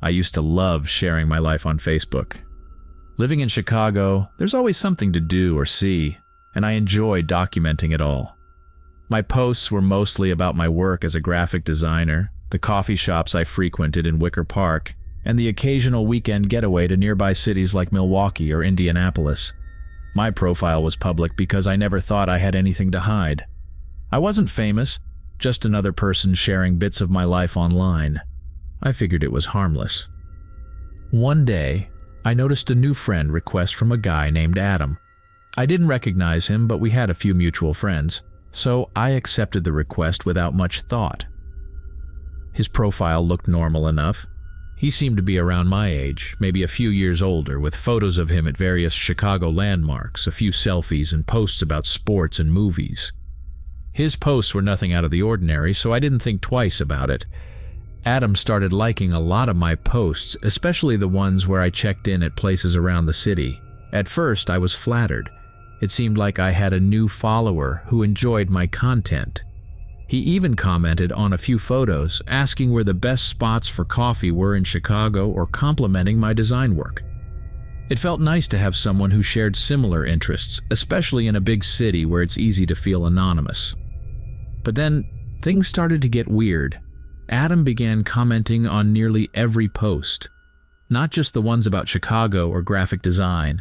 I used to love sharing my life on Facebook. Living in Chicago, there's always something to do or see, and I enjoy documenting it all. My posts were mostly about my work as a graphic designer, the coffee shops I frequented in Wicker Park, and the occasional weekend getaway to nearby cities like Milwaukee or Indianapolis. My profile was public because I never thought I had anything to hide. I wasn't famous, just another person sharing bits of my life online. I figured it was harmless. One day, I noticed a new friend request from a guy named Adam. I didn't recognize him, but we had a few mutual friends, so I accepted the request without much thought. His profile looked normal enough. He seemed to be around my age, maybe a few years older, with photos of him at various Chicago landmarks, a few selfies, and posts about sports and movies. His posts were nothing out of the ordinary, so I didn't think twice about it. Adam started liking a lot of my posts, especially the ones where I checked in at places around the city. At first, I was flattered. It seemed like I had a new follower who enjoyed my content. He even commented on a few photos, asking where the best spots for coffee were in Chicago or complimenting my design work. It felt nice to have someone who shared similar interests, especially in a big city where it's easy to feel anonymous. But then, things started to get weird. Adam began commenting on nearly every post, not just the ones about Chicago or graphic design.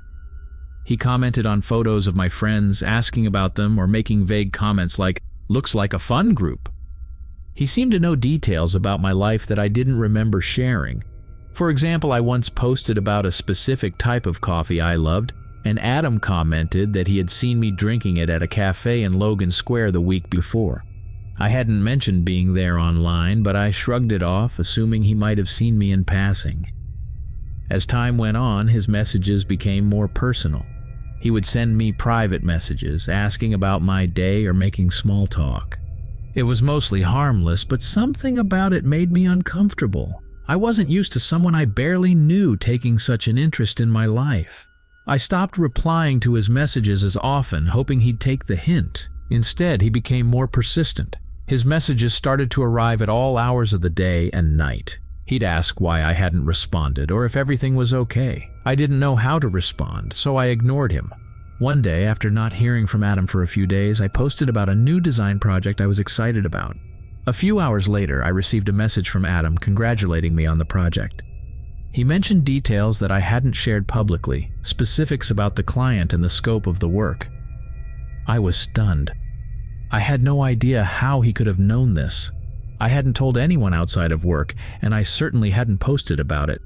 He commented on photos of my friends, asking about them or making vague comments like, "Looks like a fun group." He seemed to know details about my life that I didn't remember sharing. For example, I once posted about a specific type of coffee I loved, and Adam commented that he had seen me drinking it at a cafe in Logan Square the week before. I hadn't mentioned being there online, but I shrugged it off, assuming he might have seen me in passing. As time went on, his messages became more personal. He would send me private messages, asking about my day or making small talk. It was mostly harmless, but something about it made me uncomfortable. I wasn't used to someone I barely knew taking such an interest in my life. I stopped replying to his messages as often, hoping he'd take the hint. Instead, he became more persistent. His messages started to arrive at all hours of the day and night. He'd ask why I hadn't responded or if everything was okay. I didn't know how to respond, so I ignored him. One day, after not hearing from Adam for a few days, I posted about a new design project I was excited about. A few hours later, I received a message from Adam congratulating me on the project. He mentioned details that I hadn't shared publicly, specifics about the client and the scope of the work. I was stunned. I had no idea how he could have known this. I hadn't told anyone outside of work, and I certainly hadn't posted about it.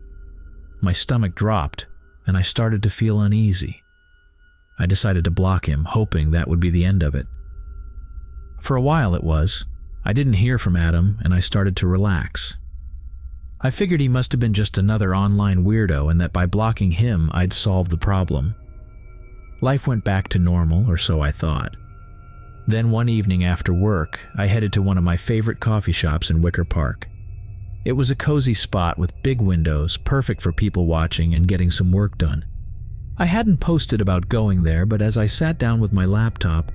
My stomach dropped, and I started to feel uneasy. I decided to block him, hoping that would be the end of it. For a while it was. I didn't hear from Adam, and I started to relax. I figured he must have been just another online weirdo and that by blocking him, I'd solve the problem. Life went back to normal, or so I thought. Then one evening after work, I headed to one of my favorite coffee shops in Wicker Park. It was a cozy spot with big windows, perfect for people watching and getting some work done. I hadn't posted about going there, but as I sat down with my laptop,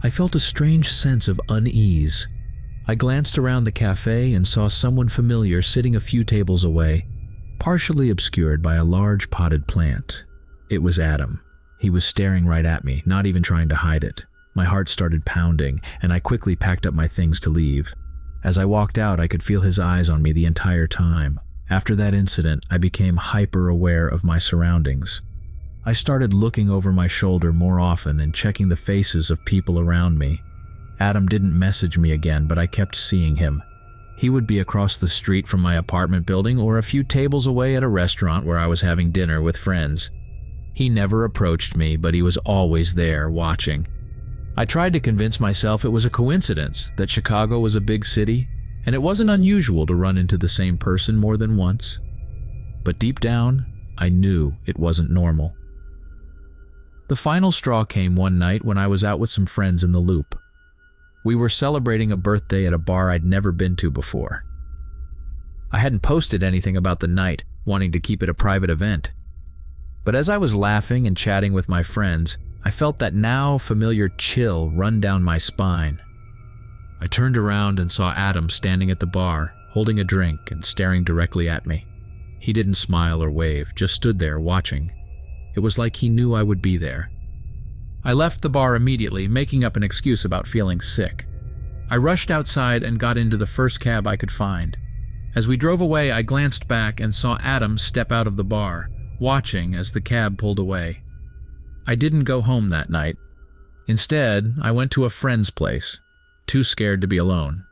I felt a strange sense of unease. I glanced around the cafe and saw someone familiar sitting a few tables away, partially obscured by a large potted plant. It was Adam. He was staring right at me, not even trying to hide it. My heart started pounding, and I quickly packed up my things to leave. As I walked out, I could feel his eyes on me the entire time. After that incident, I became hyper-aware of my surroundings. I started looking over my shoulder more often and checking the faces of people around me. Adam didn't message me again, but I kept seeing him. He would be across the street from my apartment building or a few tables away at a restaurant where I was having dinner with friends. He never approached me, but he was always there, watching. I tried to convince myself it was a coincidence, that Chicago was a big city, and it wasn't unusual to run into the same person more than once. But deep down, I knew it wasn't normal. The final straw came one night when I was out with some friends in the Loop. We were celebrating a birthday at a bar I'd never been to before. I hadn't posted anything about the night, wanting to keep it a private event. But as I was laughing and chatting with my friends, I felt that now familiar chill run down my spine. I turned around and saw Adam standing at the bar, holding a drink and staring directly at me. He didn't smile or wave, just stood there watching. It was like he knew I would be there. I left the bar immediately, making up an excuse about feeling sick. I rushed outside and got into the first cab I could find. As we drove away, I glanced back and saw Adam step out of the bar, watching as the cab pulled away. I didn't go home that night. Instead, I went to a friend's place, too scared to be alone.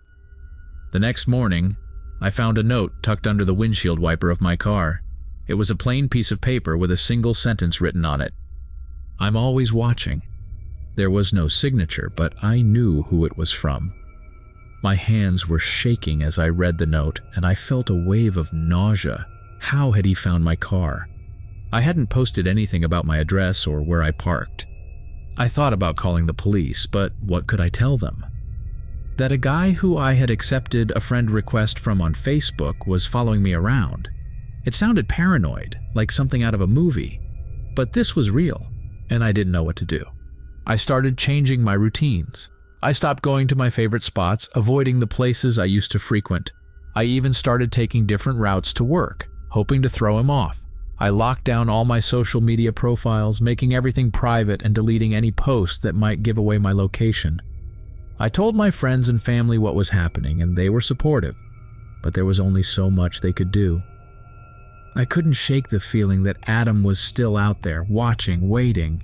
The next morning, I found a note tucked under the windshield wiper of my car. It was a plain piece of paper with a single sentence written on it. I'm always watching. There was no signature, but I knew who it was from. My hands were shaking as I read the note, and I felt a wave of nausea. How had he found my car? I hadn't posted anything about my address or where I parked. I thought about calling the police, but what could I tell them? That a guy who I had accepted a friend request from on Facebook was following me around. It sounded paranoid, like something out of a movie, but this was real, and I didn't know what to do. I started changing my routines. I stopped going to my favorite spots, avoiding the places I used to frequent. I even started taking different routes to work, hoping to throw him off. I locked down all my social media profiles, making everything private and deleting any posts that might give away my location. I told my friends and family what was happening, and they were supportive, but there was only so much they could do. I couldn't shake the feeling that Adam was still out there, watching, waiting.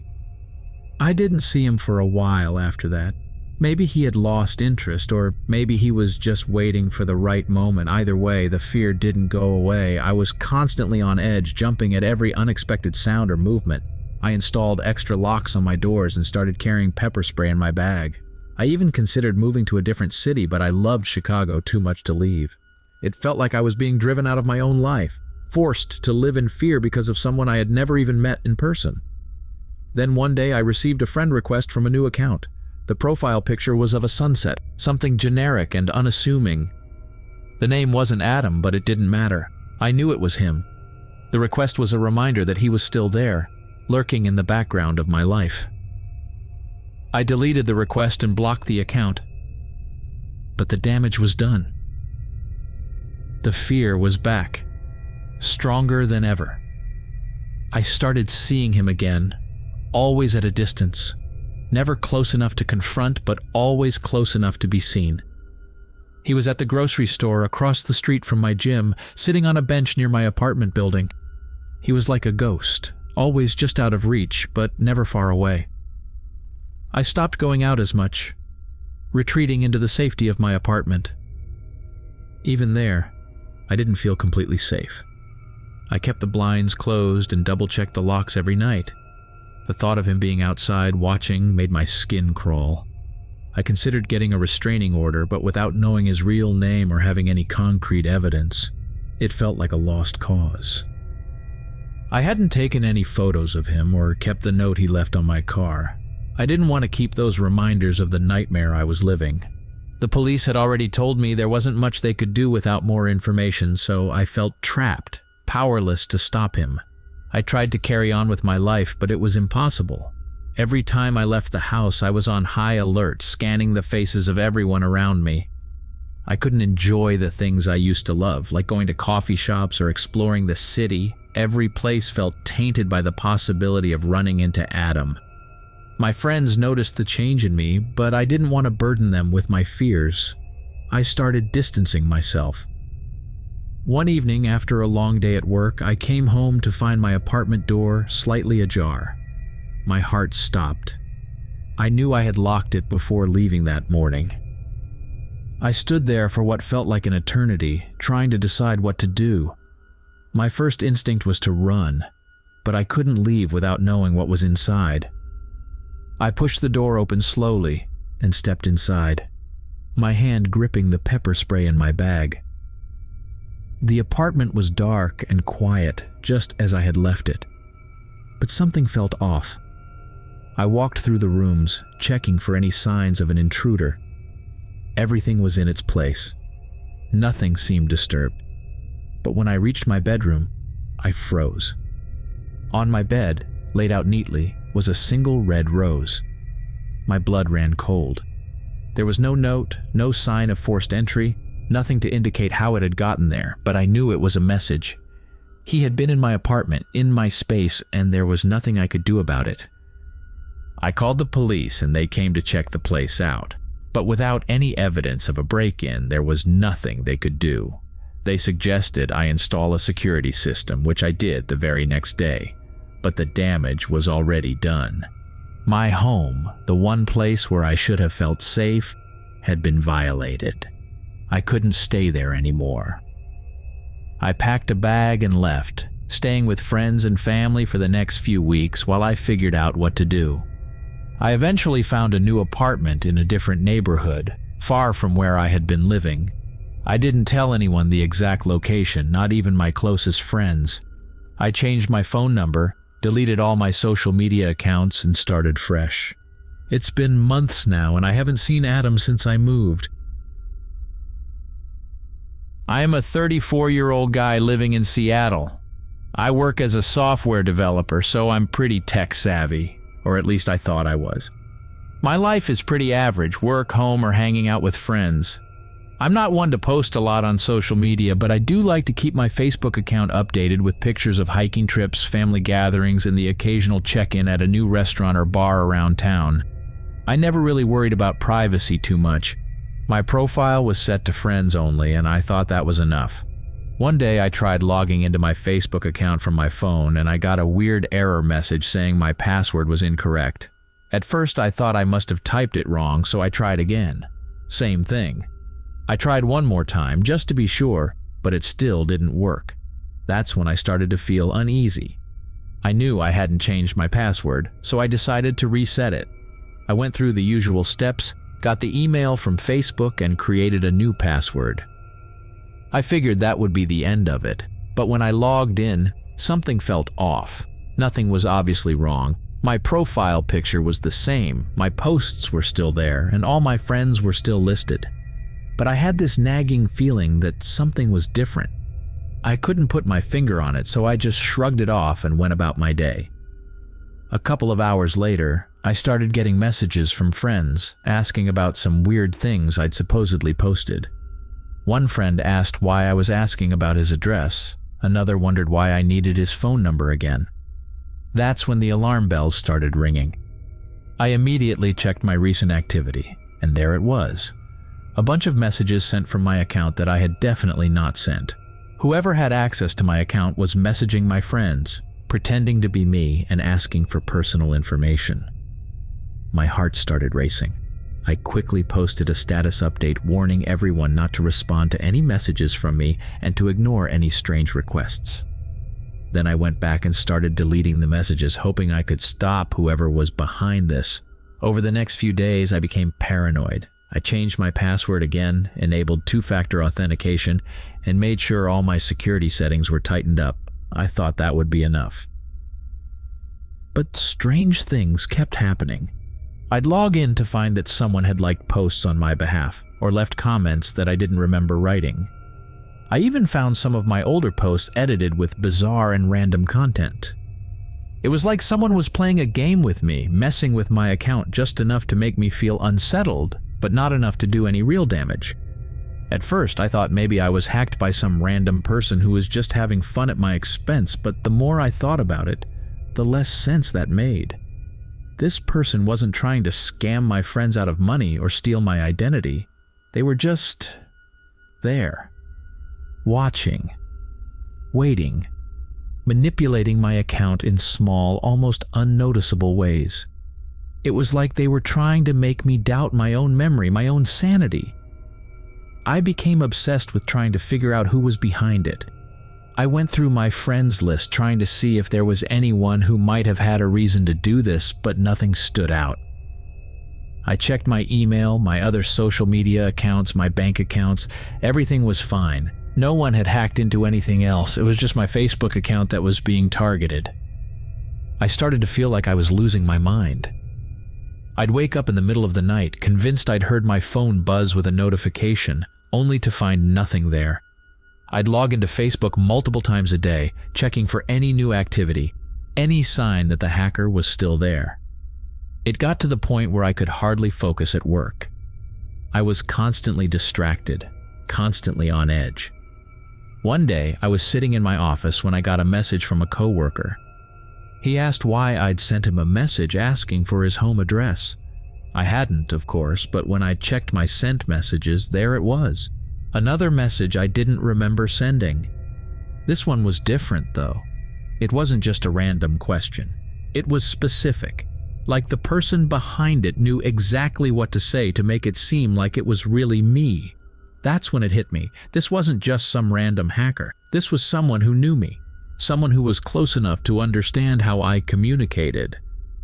I didn't see him for a while after that. Maybe he had lost interest, or maybe he was just waiting for the right moment. Either way, the fear didn't go away. I was constantly on edge, jumping at every unexpected sound or movement. I installed extra locks on my doors and started carrying pepper spray in my bag. I even considered moving to a different city, but I loved Chicago too much to leave. It felt like I was being driven out of my own life, forced to live in fear because of someone I had never even met in person. Then one day I received a friend request from a new account. The profile picture was of a sunset, something generic and unassuming. The name wasn't Adam, but it didn't matter. I knew it was him. The request was a reminder that he was still there, lurking in the background of my life. I deleted the request and blocked the account. But the damage was done. The fear was back, stronger than ever. I started seeing him again, always at a distance. Never close enough to confront, but always close enough to be seen. He was at the grocery store across the street from my gym, sitting on a bench near my apartment building. He was like a ghost, always just out of reach, but never far away. I stopped going out as much, retreating into the safety of my apartment. Even there, I didn't feel completely safe. I kept the blinds closed and double-checked the locks every night. The thought of him being outside watching made my skin crawl. I considered getting a restraining order, but without knowing his real name or having any concrete evidence, it felt like a lost cause. I hadn't taken any photos of him or kept the note he left on my car. I didn't want to keep those reminders of the nightmare I was living. The police had already told me there wasn't much they could do without more information, so I felt trapped, powerless to stop him. I tried to carry on with my life, but it was impossible. Every time I left the house, I was on high alert, scanning the faces of everyone around me. I couldn't enjoy the things I used to love, like going to coffee shops or exploring the city. Every place felt tainted by the possibility of running into Adam. My friends noticed the change in me, but I didn't want to burden them with my fears. I started distancing myself. One evening, after a long day at work, I came home to find my apartment door slightly ajar. My heart stopped. I knew I had locked it before leaving that morning. I stood there for what felt like an eternity, trying to decide what to do. My first instinct was to run, but I couldn't leave without knowing what was inside. I pushed the door open slowly and stepped inside, my hand gripping the pepper spray in my bag. The apartment was dark and quiet, just as I had left it. But something felt off. I walked through the rooms, checking for any signs of an intruder. Everything was in its place. Nothing seemed disturbed. But when I reached my bedroom, I froze. On my bed, laid out neatly, was a single red rose. My blood ran cold. There was no note, no sign of forced entry, nothing to indicate how it had gotten there, but I knew it was a message. He had been in my apartment, in my space, and there was nothing I could do about it. I called the police and they came to check the place out, but without any evidence of a break-in, there was nothing they could do. They suggested I install a security system, which I did the very next day, but the damage was already done. My home, the one place where I should have felt safe, had been violated. I couldn't stay there anymore. I packed a bag and left, staying with friends and family for the next few weeks while I figured out what to do. I eventually found a new apartment in a different neighborhood, far from where I had been living. I didn't tell anyone the exact location, not even my closest friends. I changed my phone number, deleted all my social media accounts, and started fresh. It's been months now, and I haven't seen Adam since I moved. I am a 34-year-old guy living in Seattle. I work as a software developer, so I'm pretty tech-savvy, or at least I thought I was. My life is pretty average, work, home, or hanging out with friends. I'm not one to post a lot on social media, but I do like to keep my Facebook account updated with pictures of hiking trips, family gatherings, and the occasional check-in at a new restaurant or bar around town. I never really worried about privacy too much. My profile was set to friends only, and I thought that was enough. One day I tried logging into my Facebook account from my phone, and I got a weird error message saying my password was incorrect. At first I thought I must have typed it wrong, so I tried again. Same thing. I tried one more time, just to be sure, but it still didn't work. That's when I started to feel uneasy. I knew I hadn't changed my password, so I decided to reset it. I went through the usual steps, got the email from Facebook, and created a new password. I figured that would be the end of it, but when I logged in, something felt off. Nothing was obviously wrong. My profile picture was the same, my posts were still there, and all my friends were still listed. But I had this nagging feeling that something was different. I couldn't put my finger on it, so I just shrugged it off and went about my day. A couple of hours later, I started getting messages from friends asking about some weird things I'd supposedly posted. One friend asked why I was asking about his address. Another wondered why I needed his phone number again. That's when the alarm bells started ringing. I immediately checked my recent activity, and there it was. A bunch of messages sent from my account that I had definitely not sent. Whoever had access to my account was messaging my friends, pretending to be me and asking for personal information. My heart started racing. I quickly posted a status update warning everyone not to respond to any messages from me and to ignore any strange requests. Then I went back and started deleting the messages, hoping I could stop whoever was behind this. Over the next few days, I became paranoid. I changed my password again, enabled two-factor authentication, and made sure all my security settings were tightened up. I thought that would be enough. But strange things kept happening. I'd log in to find that someone had liked posts on my behalf, or left comments that I didn't remember writing. I even found some of my older posts edited with bizarre and random content. It was like someone was playing a game with me, messing with my account just enough to make me feel unsettled, but not enough to do any real damage. At first, I thought maybe I was hacked by some random person who was just having fun at my expense, but the more I thought about it, the less sense that made. This person wasn't trying to scam my friends out of money or steal my identity. They were just there, watching, waiting, manipulating my account in small, almost unnoticeable ways. It was like they were trying to make me doubt my own memory, my own sanity. I became obsessed with trying to figure out who was behind it. I went through my friends list trying to see if there was anyone who might have had a reason to do this, but nothing stood out. I checked my email, my other social media accounts, my bank accounts. Everything was fine. No one had hacked into anything else. It was just my Facebook account that was being targeted. I started to feel like I was losing my mind. I'd wake up in the middle of the night, convinced I'd heard my phone buzz with a notification, only to find nothing there. I'd log into Facebook multiple times a day, checking for any new activity, any sign that the hacker was still there. It got to the point where I could hardly focus at work. I was constantly distracted, constantly on edge. One day, I was sitting in my office when I got a message from a coworker. He asked why I'd sent him a message asking for his home address. I hadn't, of course, but when I checked my sent messages, there it was. Another message I didn't remember sending. This one was different, though. It wasn't just a random question. It was specific, like the person behind it knew exactly what to say to make it seem like it was really me. That's when it hit me. This wasn't just some random hacker. This was someone who knew me. Someone who was close enough to understand how I communicated,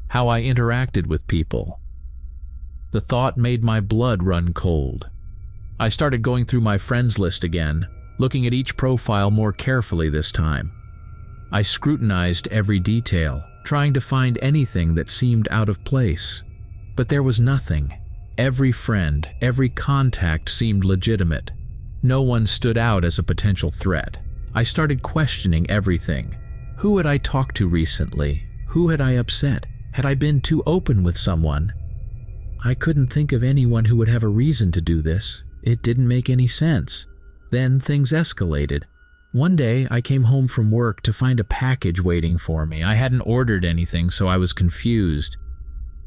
how I interacted with people. The thought made my blood run cold. I started going through my friends list again, looking at each profile more carefully this time. I scrutinized every detail, trying to find anything that seemed out of place. But there was nothing. Every friend, every contact seemed legitimate. No one stood out as a potential threat. I started questioning everything. Who had I talked to recently? Who had I upset? Had I been too open with someone? I couldn't think of anyone who would have a reason to do this. It didn't make any sense. Then things escalated. One day, I came home from work to find a package waiting for me. I hadn't ordered anything, so I was confused.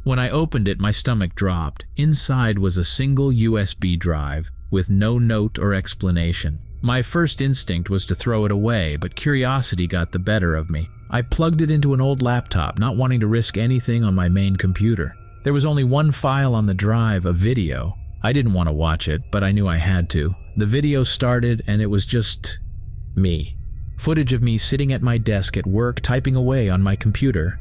When I opened it, my stomach dropped. Inside was a single USB drive with no note or explanation. My first instinct was to throw it away, but curiosity got the better of me. I plugged it into an old laptop, not wanting to risk anything on my main computer. There was only one file on the drive, a video. I didn't want to watch it, but I knew I had to. The video started, and it was just me. Footage of me sitting at my desk at work, typing away on my computer.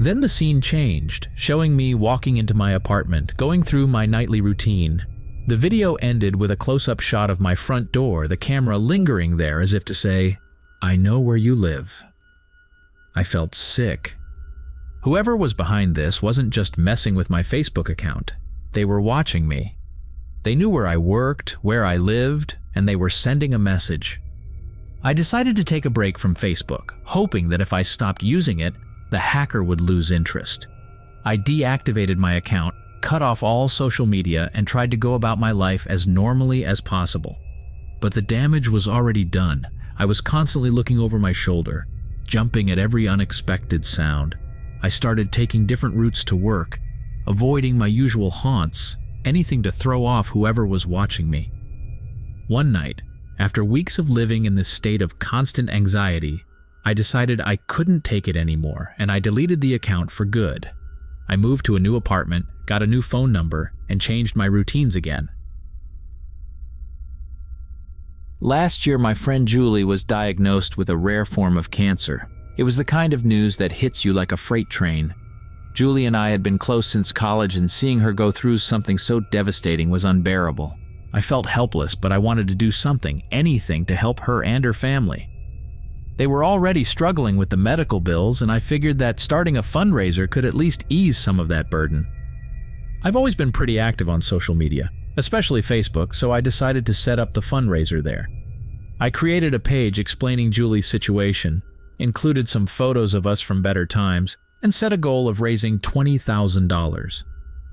Then the scene changed, showing me walking into my apartment, going through my nightly routine. The video ended with a close-up shot of my front door, the camera lingering there as if to say, "I know where you live." I felt sick. Whoever was behind this wasn't just messing with my Facebook account. They were watching me. They knew where I worked, where I lived, and they were sending a message. I decided to take a break from Facebook, hoping that if I stopped using it, the hacker would lose interest. I deactivated my account, cut off all social media, and tried to go about my life as normally as possible. But the damage was already done. I was constantly looking over my shoulder, jumping at every unexpected sound. I started taking different routes to work, avoiding my usual haunts, anything to throw off whoever was watching me. One night, after weeks of living in this state of constant anxiety, I decided I couldn't take it anymore, and I deleted the account for good. I moved to a new apartment, got a new phone number, and changed my routines again. Last year, my friend Julie was diagnosed with a rare form of cancer. It was the kind of news that hits you like a freight train. Julie and I had been close since college, and seeing her go through something so devastating was unbearable. I felt helpless, but I wanted to do something, anything, to help her and her family. They were already struggling with the medical bills, and I figured that starting a fundraiser could at least ease some of that burden. I've always been pretty active on social media, especially Facebook, so I decided to set up the fundraiser there. I created a page explaining Julie's situation, included some photos of us from better times, and set a goal of raising $20,000.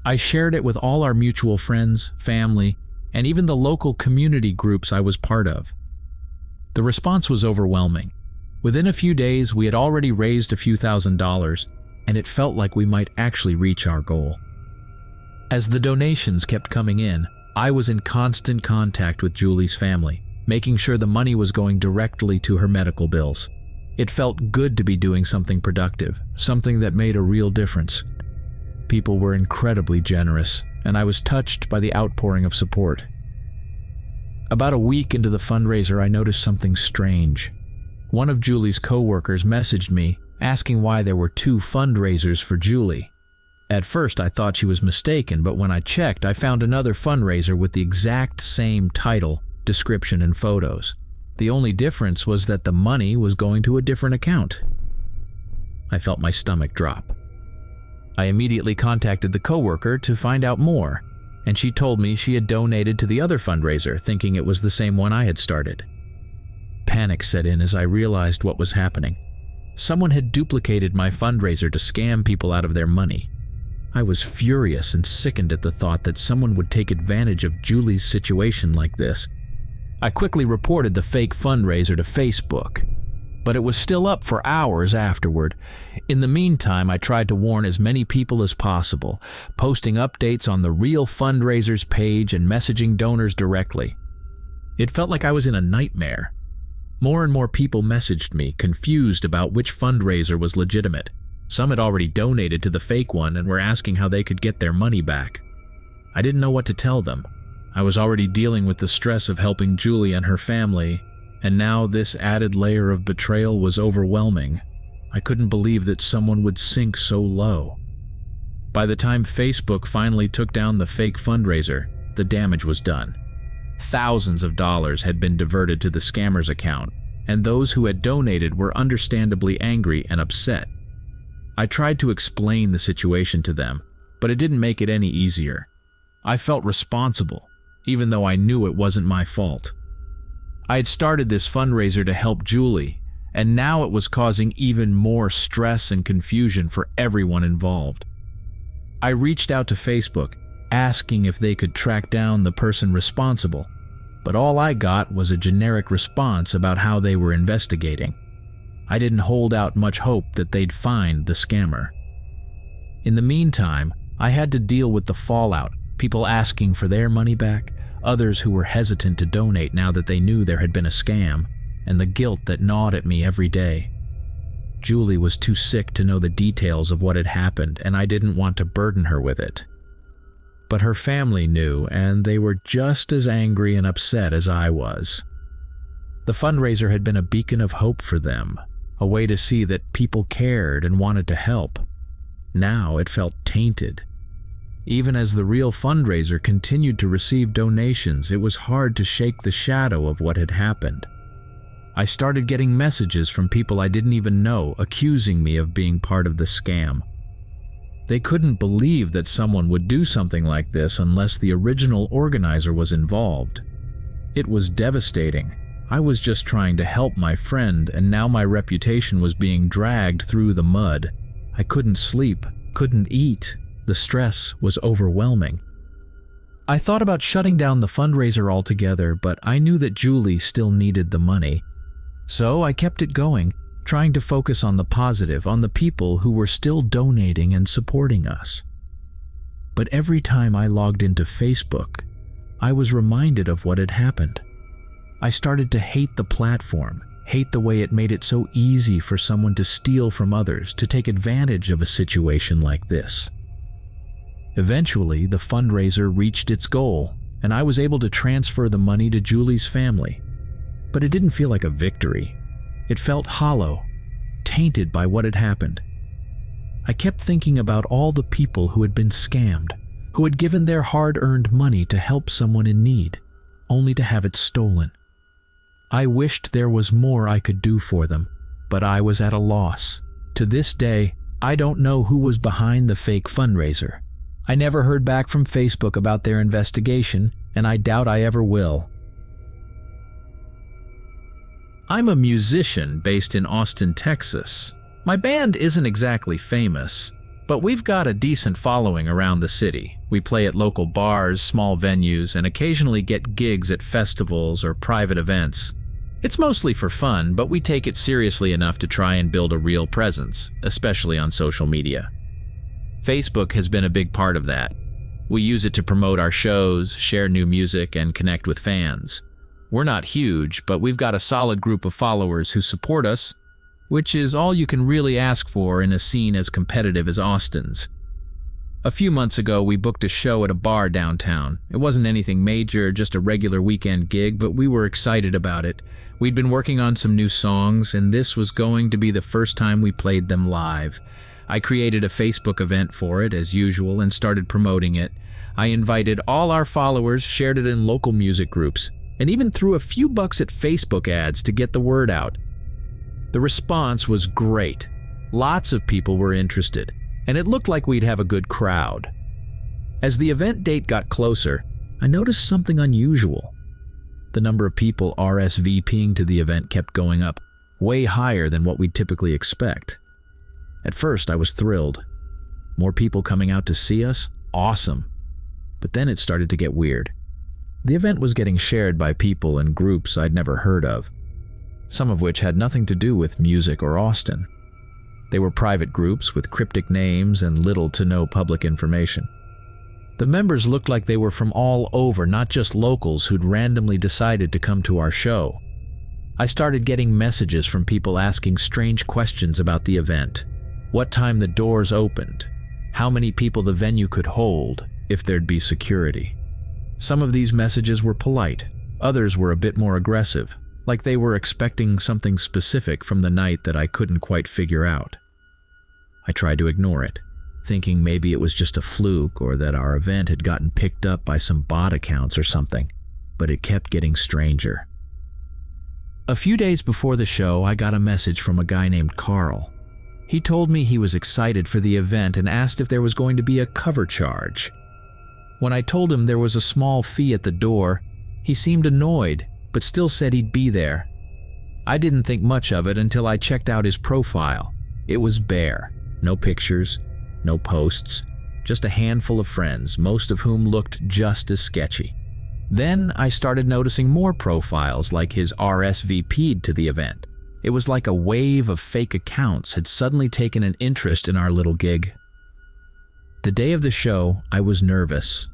I shared it with all our mutual friends, family, and even the local community groups I was part of. The response was overwhelming. Within a few days, we had already raised a few $1,000s, and it felt like we might actually reach our goal. As the donations kept coming in, I was in constant contact with Julie's family, making sure the money was going directly to her medical bills. It felt good to be doing something productive, something that made a real difference. People were incredibly generous, and I was touched by the outpouring of support. About a week into the fundraiser, I noticed something strange. One of Julie's co-workers messaged me, asking why there were two fundraisers for Julie. At first, I thought she was mistaken, but when I checked, I found another fundraiser with the exact same title, description, and photos. The only difference was that the money was going to a different account. I felt my stomach drop. I immediately contacted the coworker to find out more, and she told me she had donated to the other fundraiser, thinking it was the same one I had started. Panic set in as I realized what was happening. Someone had duplicated my fundraiser to scam people out of their money. I was furious and sickened at the thought that someone would take advantage of Julie's situation like this. I quickly reported the fake fundraiser to Facebook, but it was still up for hours afterward. In the meantime, I tried to warn as many people as possible, posting updates on the real fundraisers page and messaging donors directly. It felt like I was in a nightmare. More and more people messaged me, confused about which fundraiser was legitimate. Some had already donated to the fake one and were asking how they could get their money back. I didn't know what to tell them. I was already dealing with the stress of helping Julie and her family, and now this added layer of betrayal was overwhelming. I couldn't believe that someone would sink so low. By the time Facebook finally took down the fake fundraiser, the damage was done. Thousands of dollars had been diverted to the scammer's account, and those who had donated were understandably angry and upset. I tried to explain the situation to them, but it didn't make it any easier. I felt responsible, even though I knew it wasn't my fault. I had started this fundraiser to help Julie, and now it was causing even more stress and confusion for everyone involved. I reached out to Facebook, asking if they could track down the person responsible, but all I got was a generic response about how they were investigating. I didn't hold out much hope that they'd find the scammer. In the meantime, I had to deal with the fallout, people asking for their money back, others who were hesitant to donate now that they knew there had been a scam, and the guilt that gnawed at me every day. Julie was too sick to know the details of what had happened, and I didn't want to burden her with it. But her family knew, and they were just as angry and upset as I was. The fundraiser had been a beacon of hope for them, a way to see that people cared and wanted to help. Now it felt tainted. Even as the real fundraiser continued to receive donations, it was hard to shake the shadow of what had happened. I started getting messages from people I didn't even know, accusing me of being part of the scam. They couldn't believe that someone would do something like this unless the original organizer was involved. It was devastating. I was just trying to help my friend, and now my reputation was being dragged through the mud. I couldn't sleep, couldn't eat. The stress was overwhelming. I thought about shutting down the fundraiser altogether, but I knew that Julie still needed the money. So I kept it going, trying to focus on the positive, on the people who were still donating and supporting us. But every time I logged into Facebook, I was reminded of what had happened. I started to hate the platform, hate the way it made it so easy for someone to steal from others, to take advantage of a situation like this. Eventually, the fundraiser reached its goal, and I was able to transfer the money to Julie's family. But it didn't feel like a victory. It felt hollow, tainted by what had happened. I kept thinking about all the people who had been scammed, who had given their hard-earned money to help someone in need, only to have it stolen. I wished there was more I could do for them, but I was at a loss. To this day, I don't know who was behind the fake fundraiser. I never heard back from Facebook about their investigation, and I doubt I ever will. I'm a musician based in Austin, Texas. My band isn't exactly famous, but we've got a decent following around the city. We play at local bars, small venues, and occasionally get gigs at festivals or private events. It's mostly for fun, but we take it seriously enough to try and build a real presence, especially on social media. Facebook has been a big part of that. We use it to promote our shows, share new music, and connect with fans. We're not huge, but we've got a solid group of followers who support us, which is all you can really ask for in a scene as competitive as Austin's. A few months ago, we booked a show at a bar downtown. It wasn't anything major, just a regular weekend gig, but we were excited about it. We'd been working on some new songs, and this was going to be the first time we played them live. I created a Facebook event for it, as usual, and started promoting it. I invited all our followers, shared it in local music groups, and even threw a few bucks at Facebook ads to get the word out. The response was great. Lots of people were interested, and it looked like we'd have a good crowd. As the event date got closer, I noticed something unusual. The number of people RSVPing to the event kept going up, way higher than what we'd typically expect. At first, I was thrilled. More people coming out to see us? Awesome. But then it started to get weird. The event was getting shared by people and groups I'd never heard of, some of which had nothing to do with music or Austin. They were private groups with cryptic names and little to no public information. The members looked like they were from all over, not just locals who'd randomly decided to come to our show. I started getting messages from people asking strange questions about the event, what time the doors opened, how many people the venue could hold, if there'd be security. Some of these messages were polite, others were a bit more aggressive, like they were expecting something specific from the night that I couldn't quite figure out. I tried to ignore it, thinking maybe it was just a fluke or that our event had gotten picked up by some bot accounts or something, but it kept getting stranger. A few days before the show, I got a message from a guy named Carl. He told me he was excited for the event and asked if there was going to be a cover charge. When I told him there was a small fee at the door, he seemed annoyed, but still said he'd be there. I didn't think much of it until I checked out his profile. It was bare, no pictures, no posts, just a handful of friends, most of whom looked just as sketchy. Then I started noticing more profiles like his RSVP'd to the event. It was like a wave of fake accounts had suddenly taken an interest in our little gig. The day of the show, I was nervous.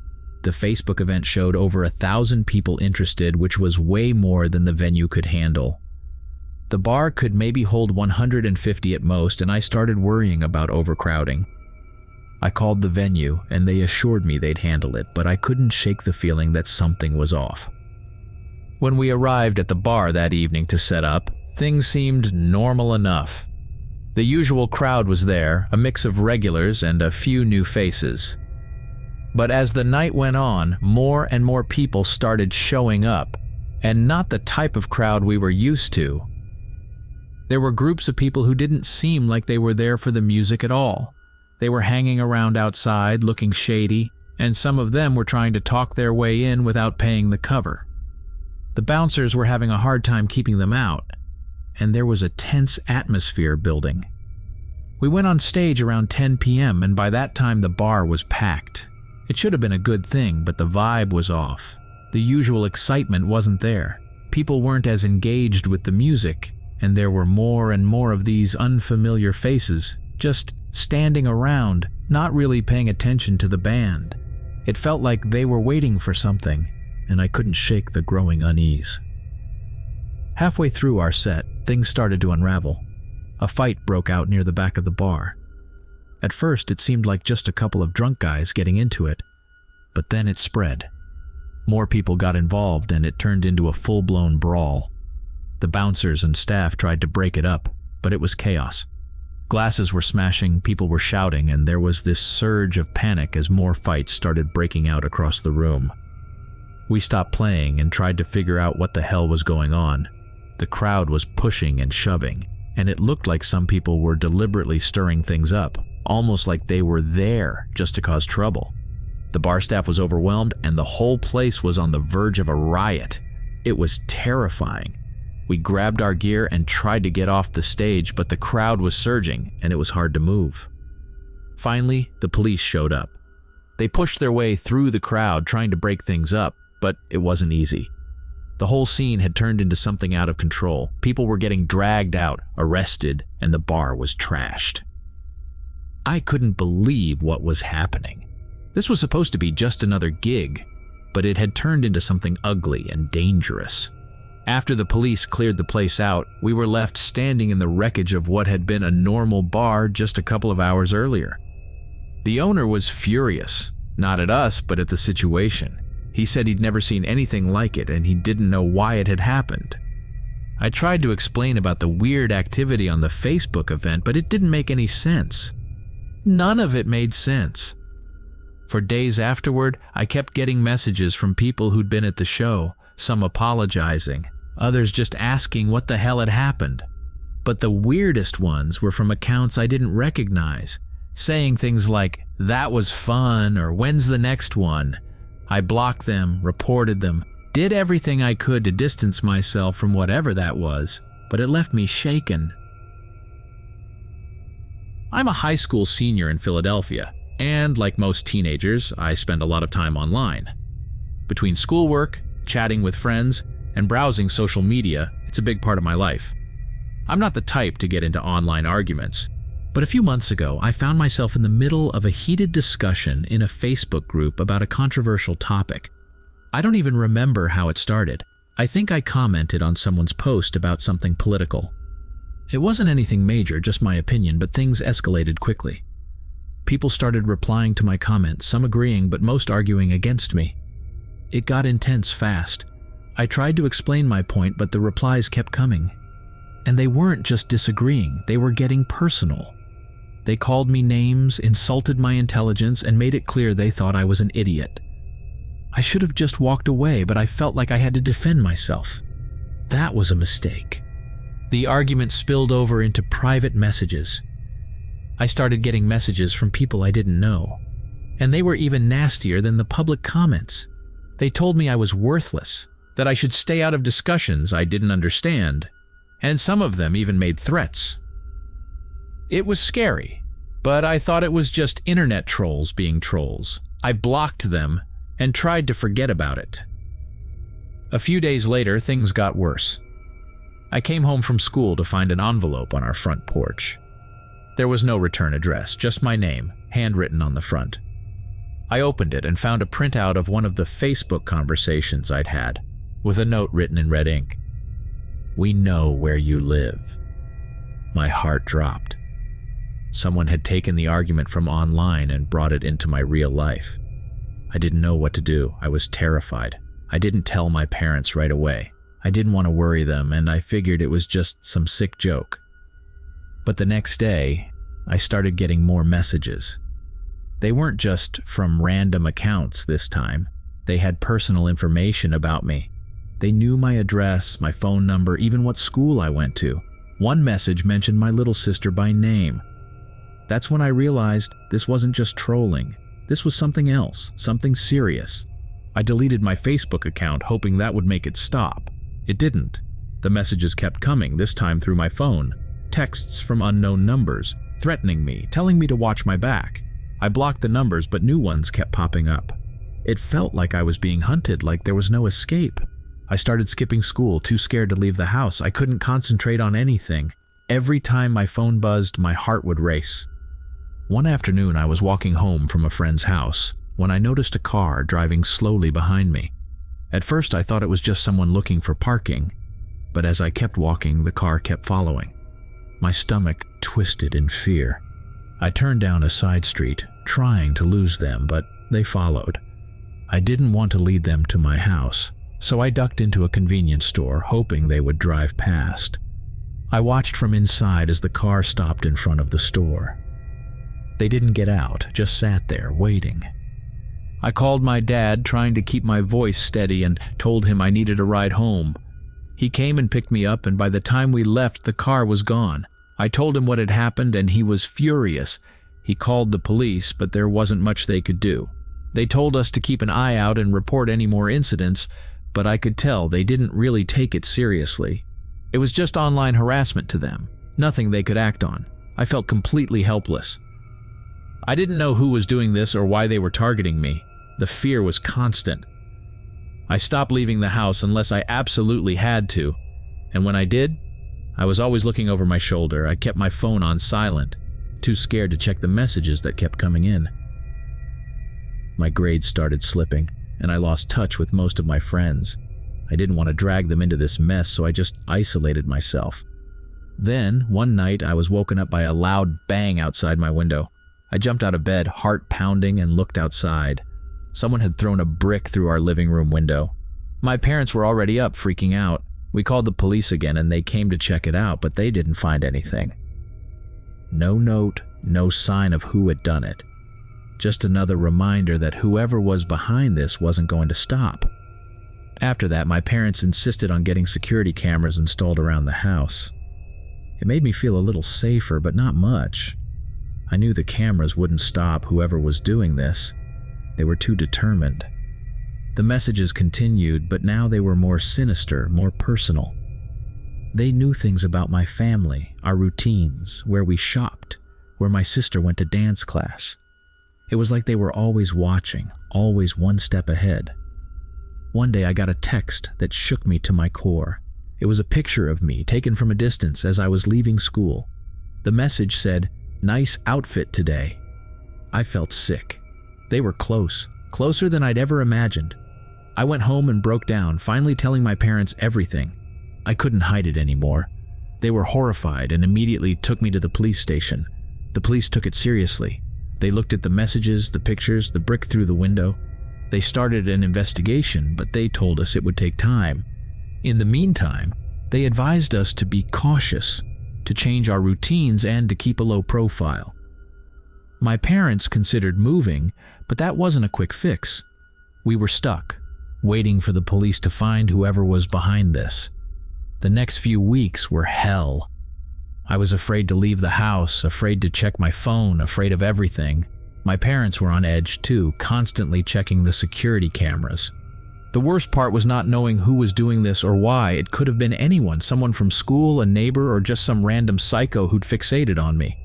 The Facebook event showed over 1,000 people interested, which was way more than the venue could handle. The bar could maybe hold 150 at most, and I started worrying about overcrowding. I called the venue, and they assured me they'd handle it, but I couldn't shake the feeling that something was off. When we arrived at the bar that evening to set up, things seemed normal enough. The usual crowd was there, a mix of regulars and a few new faces. But as the night went on, more and more people started showing up, and not the type of crowd we were used to. There were groups of people who didn't seem like they were there for the music at all. They were hanging around outside, looking shady, and some of them were trying to talk their way in without paying the cover. The bouncers were having a hard time keeping them out, and there was a tense atmosphere building. We went on stage around 10 p.m., and by that time the bar was packed. It should have been a good thing, but the vibe was off. The usual excitement wasn't there. People weren't as engaged with the music, and there were more and more of these unfamiliar faces, just standing around, not really paying attention to the band. It felt like they were waiting for something, and I couldn't shake the growing unease. Halfway through our set, things started to unravel. A fight broke out near the back of the bar. At first, it seemed like just a couple of drunk guys getting into it, but then it spread. More people got involved, and it turned into a full-blown brawl. The bouncers and staff tried to break it up, but it was chaos. Glasses were smashing, people were shouting, and there was this surge of panic as more fights started breaking out across the room. We stopped playing and tried to figure out what the hell was going on. The crowd was pushing and shoving, and it looked like some people were deliberately stirring things up, almost like they were there just to cause trouble. The bar staff was overwhelmed, and the whole place was on the verge of a riot. It was terrifying. We grabbed our gear and tried to get off the stage, but the crowd was surging, and it was hard to move. Finally, the police showed up. They pushed their way through the crowd, trying to break things up, but it wasn't easy. The whole scene had turned into something out of control. People were getting dragged out, arrested, and the bar was trashed. I couldn't believe what was happening. This was supposed to be just another gig, but it had turned into something ugly and dangerous. After the police cleared the place out, we were left standing in the wreckage of what had been a normal bar just a couple of hours earlier. The owner was furious, not at us, but at the situation. He said he'd never seen anything like it, and he didn't know why it had happened. I tried to explain about the weird activity on the Facebook event, but it didn't make any sense. None of it made sense. For days afterward, I kept getting messages from people who'd been at the show, some apologizing, others just asking what the hell had happened. But the weirdest ones were from accounts I didn't recognize, saying things like, "That was fun," or "When's the next one?" I blocked them, reported them, did everything I could to distance myself from whatever that was, but it left me shaken. I'm a high school senior in Philadelphia, and like most teenagers, I spend a lot of time online. Between schoolwork, chatting with friends, and browsing social media, it's a big part of my life. I'm not the type to get into online arguments, but a few months ago, I found myself in the middle of a heated discussion in a Facebook group about a controversial topic. I don't even remember how it started. I think I commented on someone's post about something political. It wasn't anything major, just my opinion, but things escalated quickly. People started replying to my comments, some agreeing but most arguing against me. It got intense fast. I tried to explain my point, but the replies kept coming. And they weren't just disagreeing, they were getting personal. They called me names, insulted my intelligence, and made it clear they thought I was an idiot. I should have just walked away, but I felt like I had to defend myself. That was a mistake. The argument spilled over into private messages. I started getting messages from people I didn't know, and they were even nastier than the public comments. They told me I was worthless, that I should stay out of discussions I didn't understand, and some of them even made threats. It was scary, but I thought it was just internet trolls being trolls. I blocked them and tried to forget about it. A few days later, things got worse. I came home from school to find an envelope on our front porch. There was no return address, just my name, handwritten on the front. I opened it and found a printout of one of the Facebook conversations I'd had, with a note written in red ink. "We know where you live." My heart dropped. Someone had taken the argument from online and brought it into my real life. I didn't know what to do. I was terrified. I didn't tell my parents right away. I didn't want to worry them, and I figured it was just some sick joke. But the next day, I started getting more messages. They weren't just from random accounts this time. They had personal information about me. They knew my address, my phone number, even what school I went to. One message mentioned my little sister by name. That's when I realized this wasn't just trolling. This was something else, something serious. I deleted my Facebook account, hoping that would make it stop. It didn't. The messages kept coming, this time through my phone. Texts from unknown numbers, threatening me, telling me to watch my back. I blocked the numbers, but new ones kept popping up. It felt like I was being hunted, like there was no escape. I started skipping school, too scared to leave the house. I couldn't concentrate on anything. Every time my phone buzzed, my heart would race. One afternoon, I was walking home from a friend's house when I noticed a car driving slowly behind me. At first, I thought it was just someone looking for parking, but as I kept walking, the car kept following. My stomach twisted in fear. I turned down a side street, trying to lose them, but they followed. I didn't want to lead them to my house, so I ducked into a convenience store, hoping they would drive past. I watched from inside as the car stopped in front of the store. They didn't get out, just sat there, waiting. I called my dad, trying to keep my voice steady, and told him I needed a ride home. He came and picked me up, and by the time we left, the car was gone. I told him what had happened, and he was furious. He called the police, but there wasn't much they could do. They told us to keep an eye out and report any more incidents, but I could tell they didn't really take it seriously. It was just online harassment to them, nothing they could act on. I felt completely helpless. I didn't know who was doing this or why they were targeting me. The fear was constant. I stopped leaving the house unless I absolutely had to, and when I did, I was always looking over my shoulder. I kept my phone on silent, too scared to check the messages that kept coming in. My grades started slipping, and I lost touch with most of my friends. I didn't want to drag them into this mess, so I just isolated myself. Then, one night, I was woken up by a loud bang outside my window. I jumped out of bed, heart pounding, and looked outside. Someone had thrown a brick through our living room window. My parents were already up, freaking out. We called the police again, and they came to check it out, but they didn't find anything. No note, no sign of who had done it. Just another reminder that whoever was behind this wasn't going to stop. After that, my parents insisted on getting security cameras installed around the house. It made me feel a little safer, but not much. I knew the cameras wouldn't stop whoever was doing this. They were too determined. The messages continued, but now they were more sinister, more personal. They knew things about my family, our routines, where we shopped, where my sister went to dance class. It was like they were always watching, always one step ahead. One day I got a text that shook me to my core. It was a picture of me taken from a distance as I was leaving school. The message said, "Nice outfit today." I felt sick. They were close, closer than I'd ever imagined. I went home and broke down, finally telling my parents everything. I couldn't hide it anymore. They were horrified and immediately took me to the police station. The police took it seriously. They looked at the messages, the pictures, the brick through the window. They started an investigation, but they told us it would take time. In the meantime, they advised us to be cautious, to change our routines, and to keep a low profile. My parents considered moving, but that wasn't a quick fix. We were stuck, waiting for the police to find whoever was behind this. The next few weeks were hell. I was afraid to leave the house, afraid to check my phone, afraid of everything. My parents were on edge too, constantly checking the security cameras. The worst part was not knowing who was doing this or why. It could have been anyone, someone from school, a neighbor, or just some random psycho who'd fixated on me.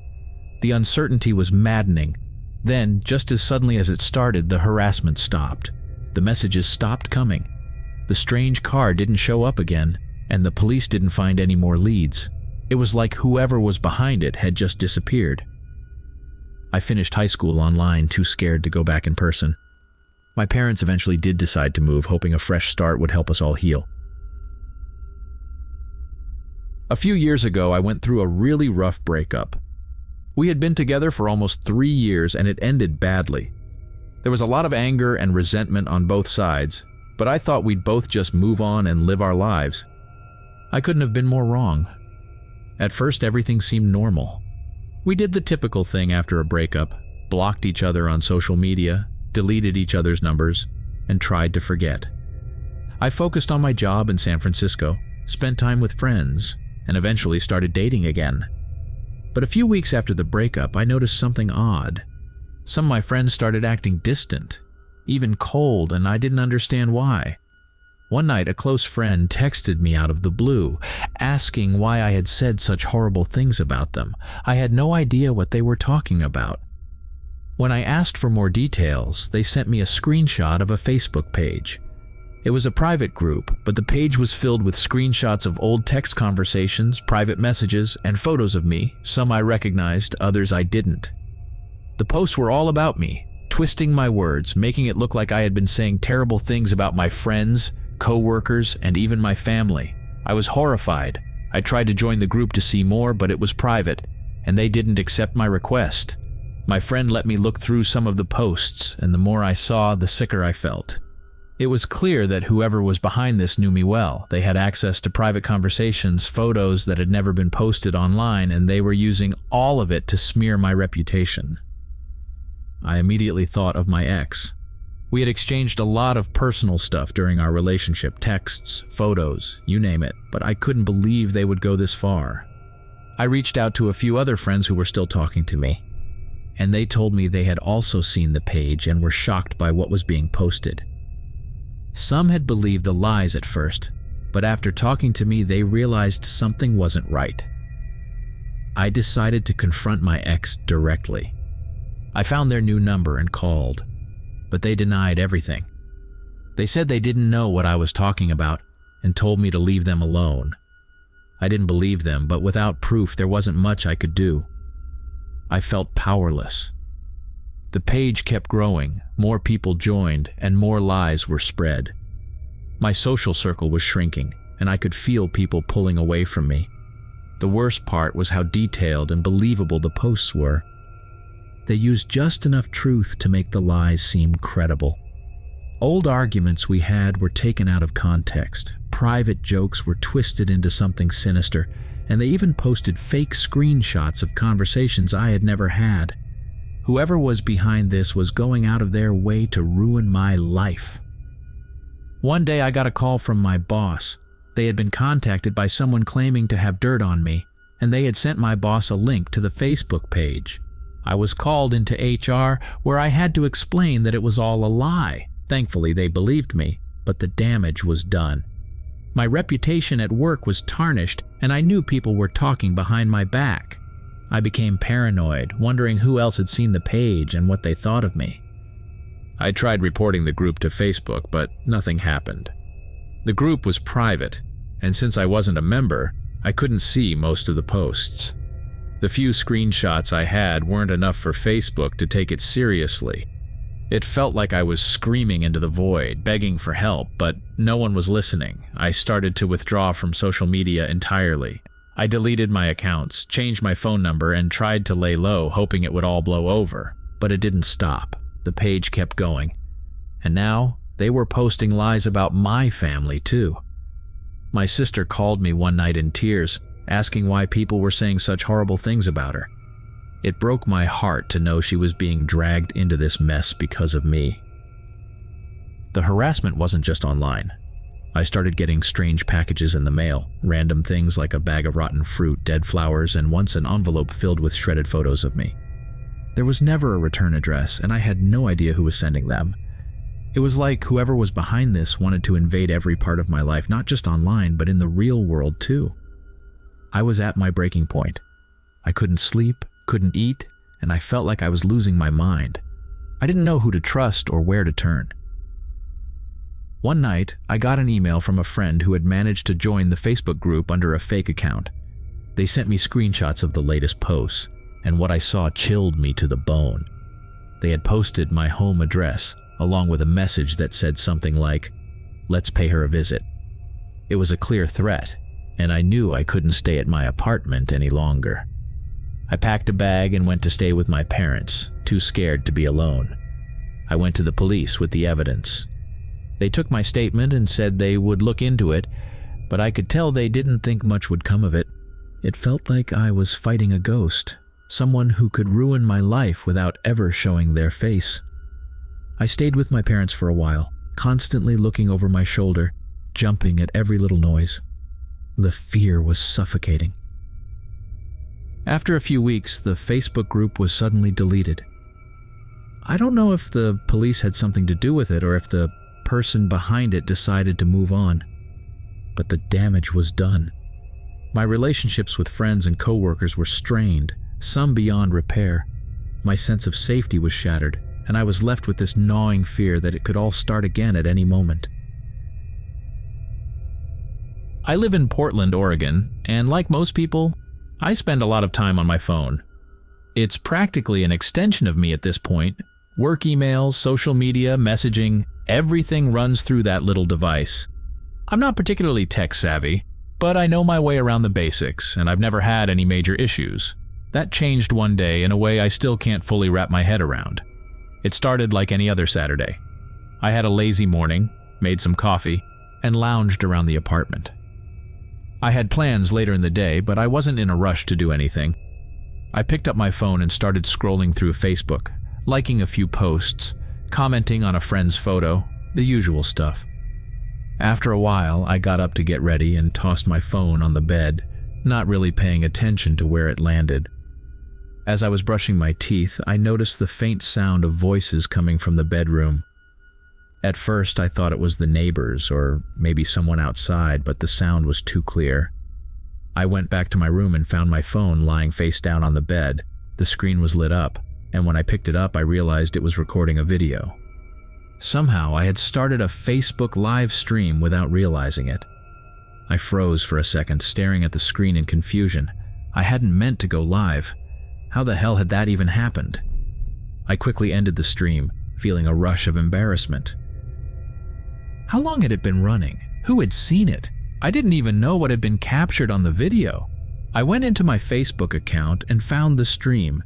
The uncertainty was maddening. Then, just as suddenly as it started, the harassment stopped. The messages stopped coming. The strange car didn't show up again, and the police didn't find any more leads. It was like whoever was behind it had just disappeared. I finished high school online, too scared to go back in person. My parents eventually did decide to move, hoping a fresh start would help us all heal. A few years ago, I went through a really rough breakup. We had been together for almost 3 years, and it ended badly. There was a lot of anger and resentment on both sides, but I thought we'd both just move on and live our lives. I couldn't have been more wrong. At first, everything seemed normal. We did the typical thing after a breakup, blocked each other on social media, deleted each other's numbers, and tried to forget. I focused on my job in San Francisco, spent time with friends, and eventually started dating again. But a few weeks after the breakup, I noticed something odd. Some of my friends started acting distant, even cold, and I didn't understand why. One night, a close friend texted me out of the blue, asking why I had said such horrible things about them. I had no idea what they were talking about. When I asked for more details, they sent me a screenshot of a Facebook page. It was a private group, but the page was filled with screenshots of old text conversations, private messages, and photos of me. Some I recognized, others I didn't. The posts were all about me, twisting my words, making it look like I had been saying terrible things about my friends, co-workers, and even my family. I was horrified. I tried to join the group to see more, but it was private, and they didn't accept my request. My friend let me look through some of the posts, and the more I saw, the sicker I felt. It was clear that whoever was behind this knew me well. They had access to private conversations, photos that had never been posted online, and they were using all of it to smear my reputation. I immediately thought of my ex. We had exchanged a lot of personal stuff during our relationship, texts, photos, you name it, but I couldn't believe they would go this far. I reached out to a few other friends who were still talking to me, and they told me they had also seen the page and were shocked by what was being posted. Some had believed the lies at first, but after talking to me, they realized something wasn't right. I decided to confront my ex directly. I found their new number and called, but they denied everything. They said they didn't know what I was talking about and told me to leave them alone. I didn't believe them, but without proof, there wasn't much I could do. I felt powerless. The page kept growing, more people joined, and more lies were spread. My social circle was shrinking, and I could feel people pulling away from me. The worst part was how detailed and believable the posts were. They used just enough truth to make the lies seem credible. Old arguments we had were taken out of context. Private jokes were twisted into something sinister, and they even posted fake screenshots of conversations I had never had. Whoever was behind this was going out of their way to ruin my life. One day I got a call from my boss. They had been contacted by someone claiming to have dirt on me, and they had sent my boss a link to the Facebook page. I was called into HR, where I had to explain that it was all a lie. Thankfully, they believed me, but the damage was done. My reputation at work was tarnished, and I knew people were talking behind my back. I became paranoid, wondering who else had seen the page and what they thought of me. I tried reporting the group to Facebook, but nothing happened. The group was private, and since I wasn't a member, I couldn't see most of the posts. The few screenshots I had weren't enough for Facebook to take it seriously. It felt like I was screaming into the void, begging for help, but no one was listening. I started to withdraw from social media entirely. I deleted my accounts, changed my phone number, and tried to lay low, hoping it would all blow over. But it didn't stop. The page kept going. And now, they were posting lies about my family, too. My sister called me one night in tears, asking why people were saying such horrible things about her. It broke my heart to know she was being dragged into this mess because of me. The harassment wasn't just online. I started getting strange packages in the mail, random things like a bag of rotten fruit, dead flowers, and once an envelope filled with shredded photos of me. There was never a return address, and I had no idea who was sending them. It was like whoever was behind this wanted to invade every part of my life, not just online, but in the real world too. I was at my breaking point. I couldn't sleep, couldn't eat, and I felt like I was losing my mind. I didn't know who to trust or where to turn. One night, I got an email from a friend who had managed to join the Facebook group under a fake account. They sent me screenshots of the latest posts, and what I saw chilled me to the bone. They had posted my home address, along with a message that said something like, "Let's pay her a visit." It was a clear threat, and I knew I couldn't stay at my apartment any longer. I packed a bag and went to stay with my parents, too scared to be alone. I went to the police with the evidence. They took my statement and said they would look into it, but I could tell they didn't think much would come of it. It felt like I was fighting a ghost, someone who could ruin my life without ever showing their face. I stayed with my parents for a while, constantly looking over my shoulder, jumping at every little noise. The fear was suffocating. After a few weeks, the Facebook group was suddenly deleted. I don't know if the police had something to do with it or if the person behind it decided to move on, but the damage was done. My relationships with friends and coworkers were strained, some beyond repair. My sense of safety was shattered, and I was left with this gnawing fear that it could all start again at any moment. I live in Portland, Oregon, and like most people, I spend a lot of time on my phone. It's practically an extension of me at this point. Work emails, social media, messaging, everything runs through that little device. I'm not particularly tech savvy, but I know my way around the basics, and I've never had any major issues. That changed one day in a way I still can't fully wrap my head around. It started like any other Saturday. I had a lazy morning, made some coffee, and lounged around the apartment. I had plans later in the day, but I wasn't in a rush to do anything. I picked up my phone and started scrolling through Facebook, liking a few posts, commenting on a friend's photo, the usual stuff. After a while, I got up to get ready and tossed my phone on the bed, not really paying attention to where it landed. As I was brushing my teeth, I noticed the faint sound of voices coming from the bedroom. At first, I thought it was the neighbors or maybe someone outside, but the sound was too clear. I went back to my room and found my phone lying face down on the bed. The screen was lit up, and when I picked it up, I realized it was recording a video. Somehow, I had started a Facebook live stream without realizing it. I froze for a second, staring at the screen in confusion. I hadn't meant to go live. How the hell had that even happened? I quickly ended the stream, feeling a rush of embarrassment. How long had it been running? Who had seen it? I didn't even know what had been captured on the video. I went into my Facebook account and found the stream.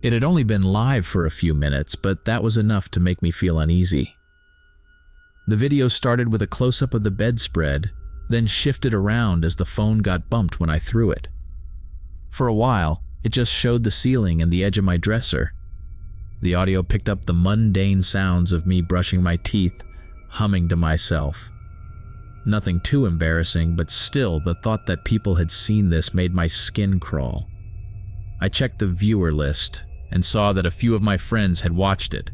It had only been live for a few minutes, but that was enough to make me feel uneasy. The video started with a close-up of the bedspread, then shifted around as the phone got bumped when I threw it. For a while, it just showed the ceiling and the edge of my dresser. The audio picked up the mundane sounds of me brushing my teeth, humming to myself. Nothing too embarrassing, but still the thought that people had seen this made my skin crawl. I checked the viewer list and saw that a few of my friends had watched it,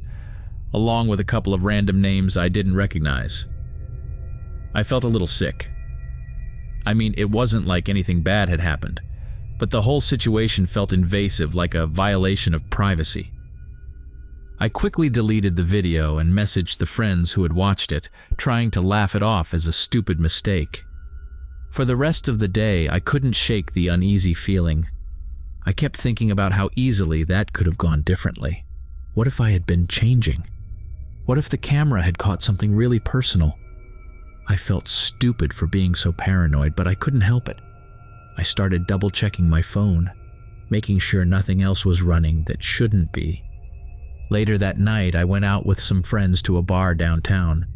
along with a couple of random names I didn't recognize. I felt a little sick. I mean, it wasn't like anything bad had happened, but the whole situation felt invasive, like a violation of privacy. I quickly deleted the video and messaged the friends who had watched it, trying to laugh it off as a stupid mistake. For the rest of the day, I couldn't shake the uneasy feeling. I kept thinking about how easily that could have gone differently. What if I had been changing? What if the camera had caught something really personal? I felt stupid for being so paranoid, but I couldn't help it. I started double-checking my phone, making sure nothing else was running that shouldn't be. Later that night, I went out with some friends to a bar downtown.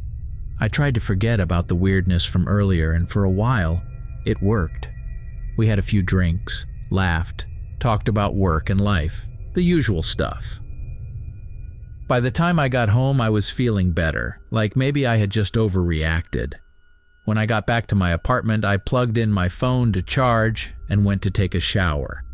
I tried to forget about the weirdness from earlier, and for a while, it worked. We had a few drinks, laughed, talked about work and life, the usual stuff. By the time I got home, I was feeling better, like maybe I had just overreacted. When I got back to my apartment, I plugged in my phone to charge and went to take a shower.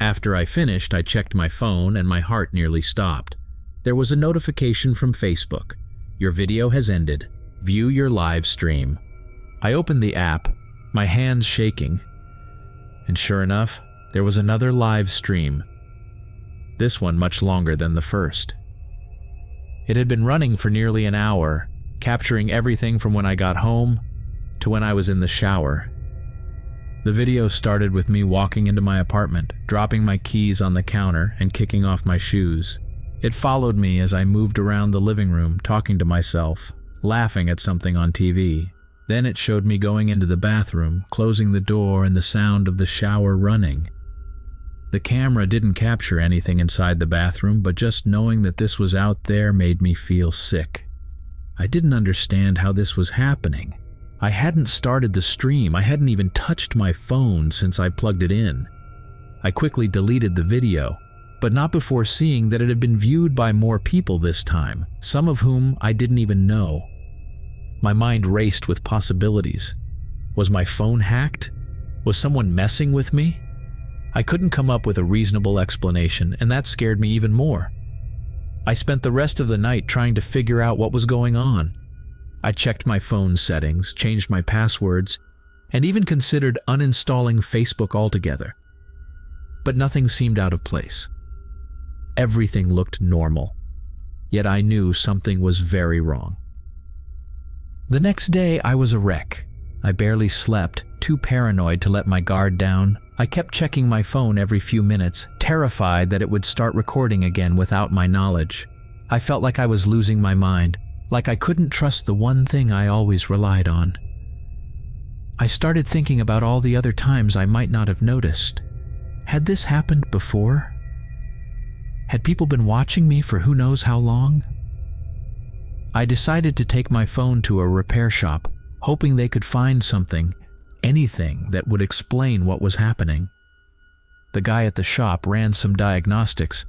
After I finished, I checked my phone and my heart nearly stopped. There was a notification from Facebook. Your video has ended. View your live stream. I opened the app, my hands shaking. And sure enough, there was another live stream. This one much longer than the first. It had been running for nearly an hour, capturing everything from when I got home to when I was in the shower. The video started with me walking into my apartment, dropping my keys on the counter and kicking off my shoes. It followed me as I moved around the living room, talking to myself, laughing at something on TV. Then it showed me going into the bathroom, closing the door, and the sound of the shower running. The camera didn't capture anything inside the bathroom, but just knowing that this was out there made me feel sick. I didn't understand how this was happening. I hadn't started the stream. I hadn't even touched my phone since I plugged it in. I quickly deleted the video, but not before seeing that it had been viewed by more people this time, some of whom I didn't even know. My mind raced with possibilities. Was my phone hacked? Was someone messing with me? I couldn't come up with a reasonable explanation, and that scared me even more. I spent the rest of the night trying to figure out what was going on. I checked my phone settings, changed my passwords, and even considered uninstalling Facebook altogether. But nothing seemed out of place. Everything looked normal, yet I knew something was very wrong. The next day, I was a wreck. I barely slept, too paranoid to let my guard down. I kept checking my phone every few minutes, terrified that it would start recording again without my knowledge. I felt like I was losing my mind, like I couldn't trust the one thing I always relied on. I started thinking about all the other times I might not have noticed. Had this happened before? Had people been watching me for who knows how long? I decided to take my phone to a repair shop, hoping they could find something, anything that would explain what was happening. The guy at the shop ran some diagnostics,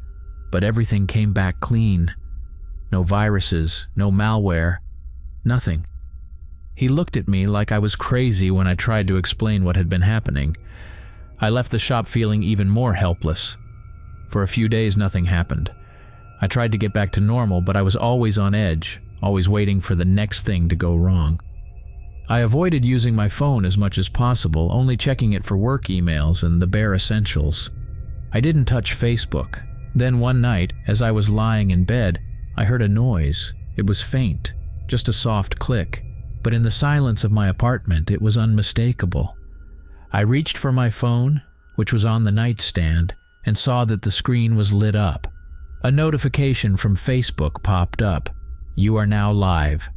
but everything came back clean. No viruses, no malware, nothing. He looked at me like I was crazy when I tried to explain what had been happening. I left the shop feeling even more helpless. For a few days, nothing happened. I tried to get back to normal, but I was always on edge, always waiting for the next thing to go wrong. I avoided using my phone as much as possible, only checking it for work emails and the bare essentials. I didn't touch Facebook. Then one night, as I was lying in bed, I heard a noise. It was faint, just a soft click, but in the silence of my apartment, it was unmistakable. I reached for my phone, which was on the nightstand, and saw that the screen was lit up. A notification from Facebook popped up. You are now live.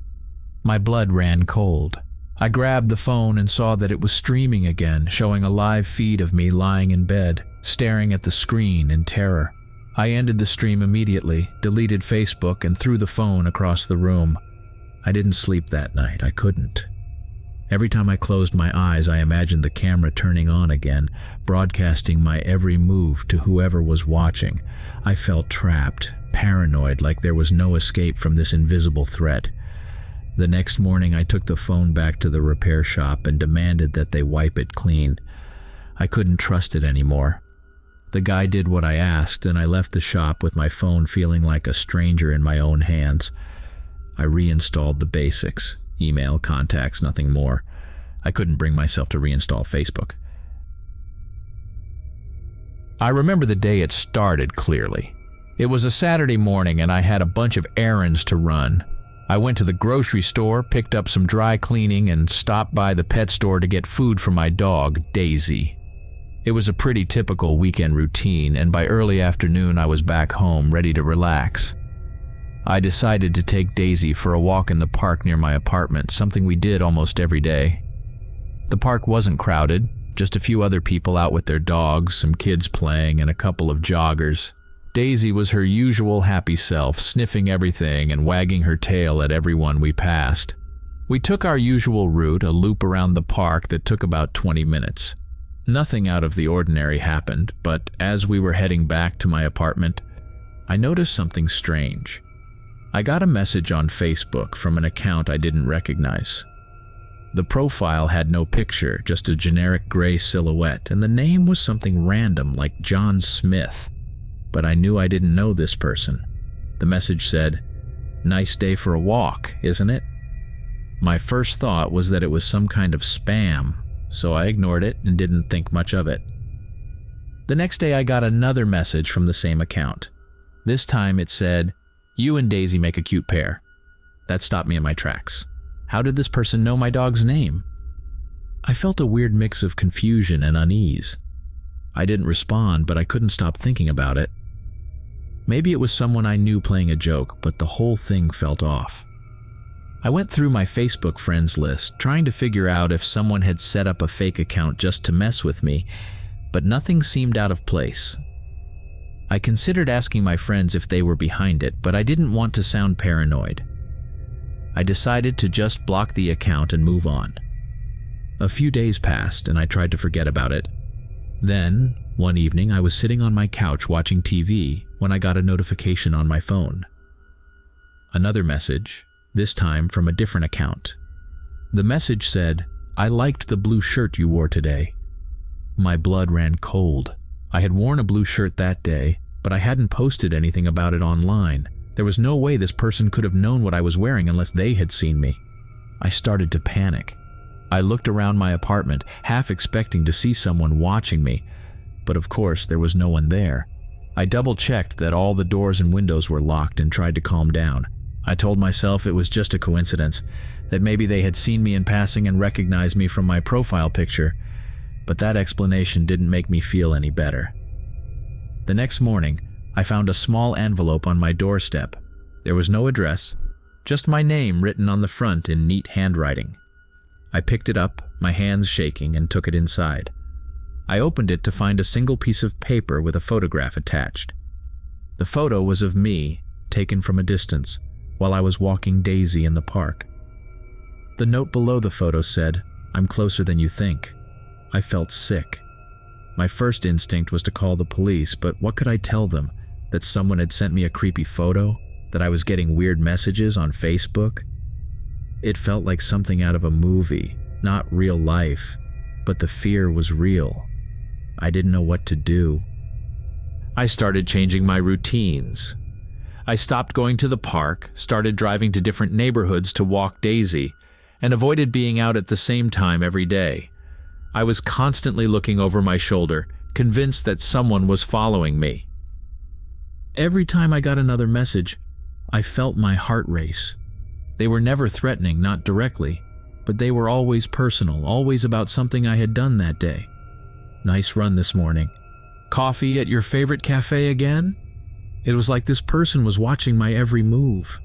My blood ran cold. I grabbed the phone and saw that it was streaming again, showing a live feed of me lying in bed, staring at the screen in terror. I ended the stream immediately, deleted Facebook, and threw the phone across the room. I didn't sleep that night. I couldn't. Every time I closed my eyes, I imagined the camera turning on again, broadcasting my every move to whoever was watching. I felt trapped, paranoid, like there was no escape from this invisible threat. The next morning, I took the phone back to the repair shop and demanded that they wipe it clean. I couldn't trust it anymore. The guy did what I asked, and I left the shop with my phone feeling like a stranger in my own hands. I reinstalled the basics, email, contacts, nothing more. I couldn't bring myself to reinstall Facebook. I remember the day it started clearly. It was a Saturday morning and I had a bunch of errands to run. I went to the grocery store, picked up some dry cleaning, and stopped by the pet store to get food for my dog, Daisy. It was a pretty typical weekend routine, and by early afternoon I was back home, ready to relax. I decided to take Daisy for a walk in the park near my apartment, something we did almost every day. The park wasn't crowded, just a few other people out with their dogs, some kids playing, and a couple of joggers. Daisy was her usual happy self, sniffing everything and wagging her tail at everyone we passed. We took our usual route, a loop around the park that took about 20 minutes. Nothing out of the ordinary happened, but as we were heading back to my apartment, I noticed something strange. I got a message on Facebook from an account I didn't recognize. The profile had no picture, just a generic gray silhouette, and the name was something random like John Smith. But I knew I didn't know this person. The message said, "Nice day for a walk, isn't it?" My first thought was that it was some kind of spam, so I ignored it and didn't think much of it. The next day I got another message from the same account. This time it said, "You and Daisy make a cute pair." That stopped me in my tracks. How did this person know my dog's name? I felt a weird mix of confusion and unease. I didn't respond, but I couldn't stop thinking about it. Maybe it was someone I knew playing a joke, but the whole thing felt off. I went through my Facebook friends list, trying to figure out if someone had set up a fake account just to mess with me, but nothing seemed out of place. I considered asking my friends if they were behind it, but I didn't want to sound paranoid. I decided to just block the account and move on. A few days passed, and I tried to forget about it. Then, one evening, I was sitting on my couch watching TV when I got a notification on my phone. Another message, this time from a different account. The message said, "I liked the blue shirt you wore today." My blood ran cold. I had worn a blue shirt that day, but I hadn't posted anything about it online. There was no way this person could have known what I was wearing unless they had seen me. I started to panic. I looked around my apartment, half expecting to see someone watching me, but of course there was no one there. I double-checked that all the doors and windows were locked and tried to calm down. I told myself it was just a coincidence, that maybe they had seen me in passing and recognized me from my profile picture, but that explanation didn't make me feel any better. The next morning, I found a small envelope on my doorstep. There was no address, just my name written on the front in neat handwriting. I picked it up, my hands shaking, and took it inside. I opened it to find a single piece of paper with a photograph attached. The photo was of me, taken from a distance, while I was walking Daisy in the park. The note below the photo said, "I'm closer than you think." I felt sick. My first instinct was to call the police, but what could I tell them? That someone had sent me a creepy photo? That I was getting weird messages on Facebook? It felt like something out of a movie, not real life, but the fear was real. I didn't know what to do. I started changing my routines. I stopped going to the park, started driving to different neighborhoods to walk Daisy, and avoided being out at the same time every day. I was constantly looking over my shoulder, convinced that someone was following me. Every time I got another message, I felt my heart race. They were never threatening, not directly, but they were always personal, always about something I had done that day. "Nice run this morning. Coffee at your favorite cafe again?" It was like this person was watching my every move.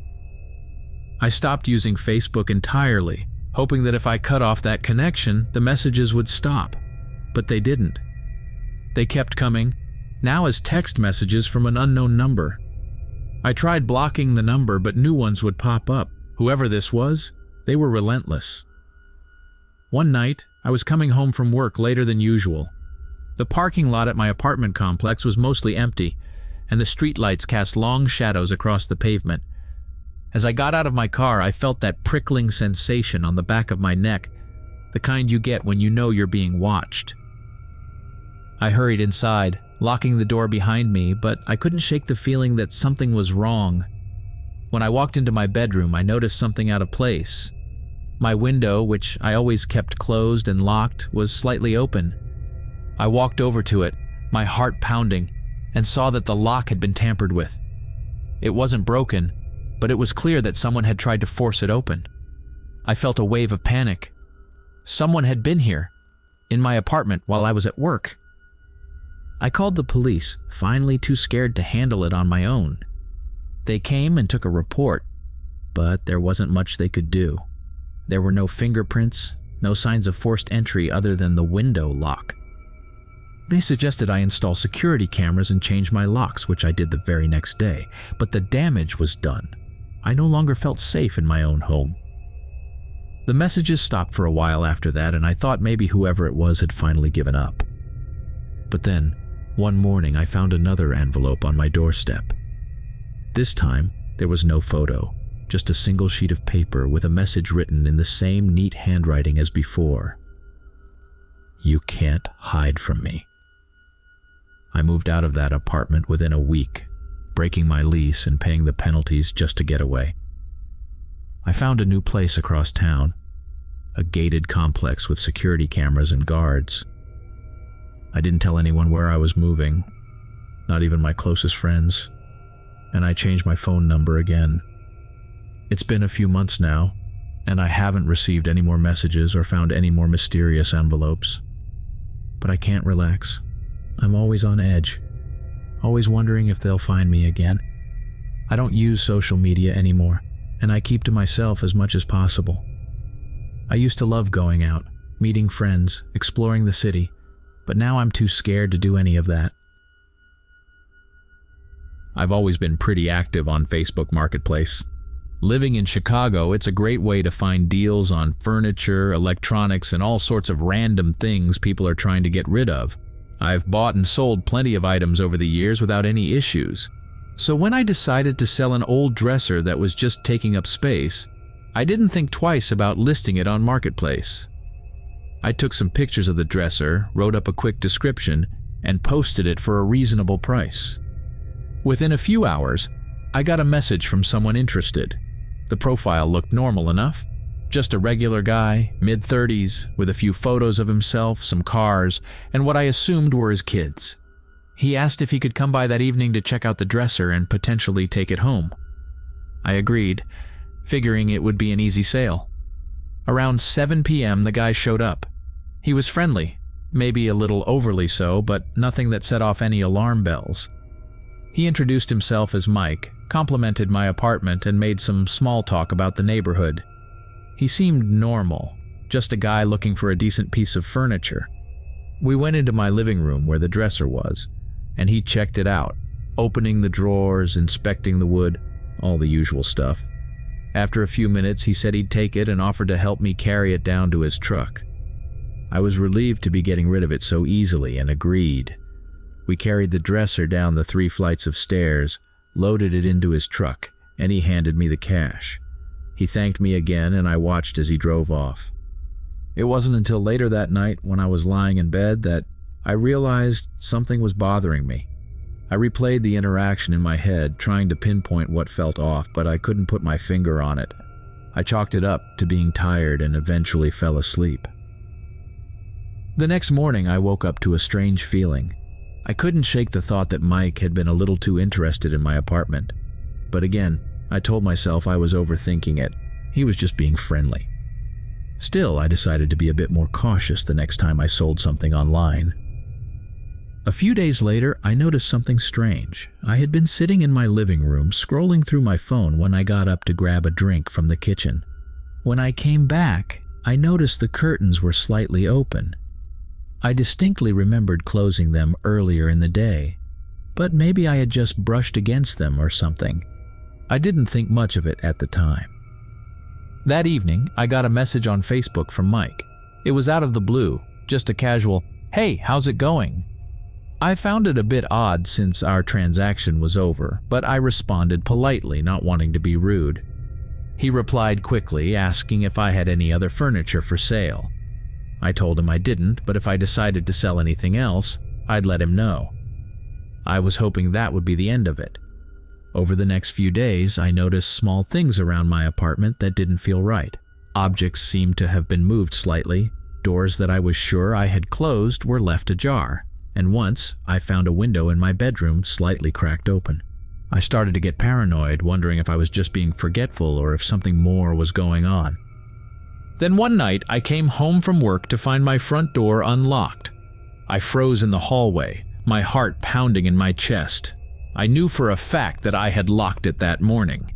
I stopped using Facebook entirely, hoping that if I cut off that connection, the messages would stop. But they didn't. They kept coming, now as text messages from an unknown number. I tried blocking the number, but new ones would pop up. Whoever this was, they were relentless. One night, I was coming home from work later than usual. The parking lot at my apartment complex was mostly empty, and the streetlights cast long shadows across the pavement. As I got out of my car, I felt that prickling sensation on the back of my neck, the kind you get when you know you're being watched. I hurried inside, locking the door behind me, but I couldn't shake the feeling that something was wrong. When I walked into my bedroom, I noticed something out of place. My window, which I always kept closed and locked, was slightly open. I walked over to it, my heart pounding, and saw that the lock had been tampered with. It wasn't broken, but it was clear that someone had tried to force it open. I felt a wave of panic. Someone had been here, in my apartment while I was at work. I called the police, finally too scared to handle it on my own. They came and took a report, but there wasn't much they could do. There were no fingerprints, no signs of forced entry other than the window lock. They suggested I install security cameras and change my locks, which I did the very next day, but the damage was done. I no longer felt safe in my own home. The messages stopped for a while after that, and I thought maybe whoever it was had finally given up. But then, one morning I found another envelope on my doorstep. This time, there was no photo, just a single sheet of paper with a message written in the same neat handwriting as before. "You can't hide from me." I moved out of that apartment within a week, breaking my lease and paying the penalties just to get away. I found a new place across town, a gated complex with security cameras and guards. I didn't tell anyone where I was moving, not even my closest friends, and I changed my phone number again. It's been a few months now, and I haven't received any more messages or found any more mysterious envelopes. But I can't relax. I'm always on edge, always wondering if they'll find me again. I don't use social media anymore, and I keep to myself as much as possible. I used to love going out, meeting friends, exploring the city, but now I'm too scared to do any of that. I've always been pretty active on Facebook Marketplace. Living in Chicago, it's a great way to find deals on furniture, electronics, and all sorts of random things people are trying to get rid of. I've bought and sold plenty of items over the years without any issues. So when I decided to sell an old dresser that was just taking up space, I didn't think twice about listing it on Marketplace. I took some pictures of the dresser, wrote up a quick description, and posted it for a reasonable price. Within a few hours, I got a message from someone interested. The profile looked normal enough. Just a regular guy, mid-30s, with a few photos of himself, some cars, and what I assumed were his kids. He asked if he could come by that evening to check out the dresser and potentially take it home. I agreed, figuring it would be an easy sale. Around 7 p.m., the guy showed up. He was friendly, maybe a little overly so, but nothing that set off any alarm bells. He introduced himself as Mike, complimented my apartment, and made some small talk about the neighborhood. He seemed normal, just a guy looking for a decent piece of furniture. We went into my living room where the dresser was, and he checked it out, opening the drawers, inspecting the wood, all the usual stuff. After a few minutes, he said he'd take it and offered to help me carry it down to his truck. I was relieved to be getting rid of it so easily and agreed. We carried the dresser down the 3 flights of stairs, loaded it into his truck, and he handed me the cash. He thanked me again, and I watched as he drove off. It wasn't until later that night, when I was lying in bed, that I realized something was bothering me. I replayed the interaction in my head, trying to pinpoint what felt off, but I couldn't put my finger on it. I chalked it up to being tired and eventually fell asleep. The next morning, I woke up to a strange feeling. I couldn't shake the thought that Mike had been a little too interested in my apartment. But again, I told myself I was overthinking it. He was just being friendly. Still, I decided to be a bit more cautious the next time I sold something online. A few days later, I noticed something strange. I had been sitting in my living room, scrolling through my phone when I got up to grab a drink from the kitchen. When I came back, I noticed the curtains were slightly open. I distinctly remembered closing them earlier in the day, but maybe I had just brushed against them or something. I didn't think much of it at the time. That evening, I got a message on Facebook from Mike. It was out of the blue, just a casual, "Hey, how's it going?" I found it a bit odd since our transaction was over, but I responded politely, not wanting to be rude. He replied quickly, asking if I had any other furniture for sale. I told him I didn't, but if I decided to sell anything else, I'd let him know. I was hoping that would be the end of it. Over the next few days, I noticed small things around my apartment that didn't feel right. Objects seemed to have been moved slightly. Doors that I was sure I had closed were left ajar. and once I found a window in my bedroom slightly cracked open. I started to get paranoid, wondering if I was just being forgetful or if something more was going on. Then one night, I came home from work to find my front door unlocked. I froze in the hallway, my heart pounding in my chest. I knew for a fact that I had locked it that morning.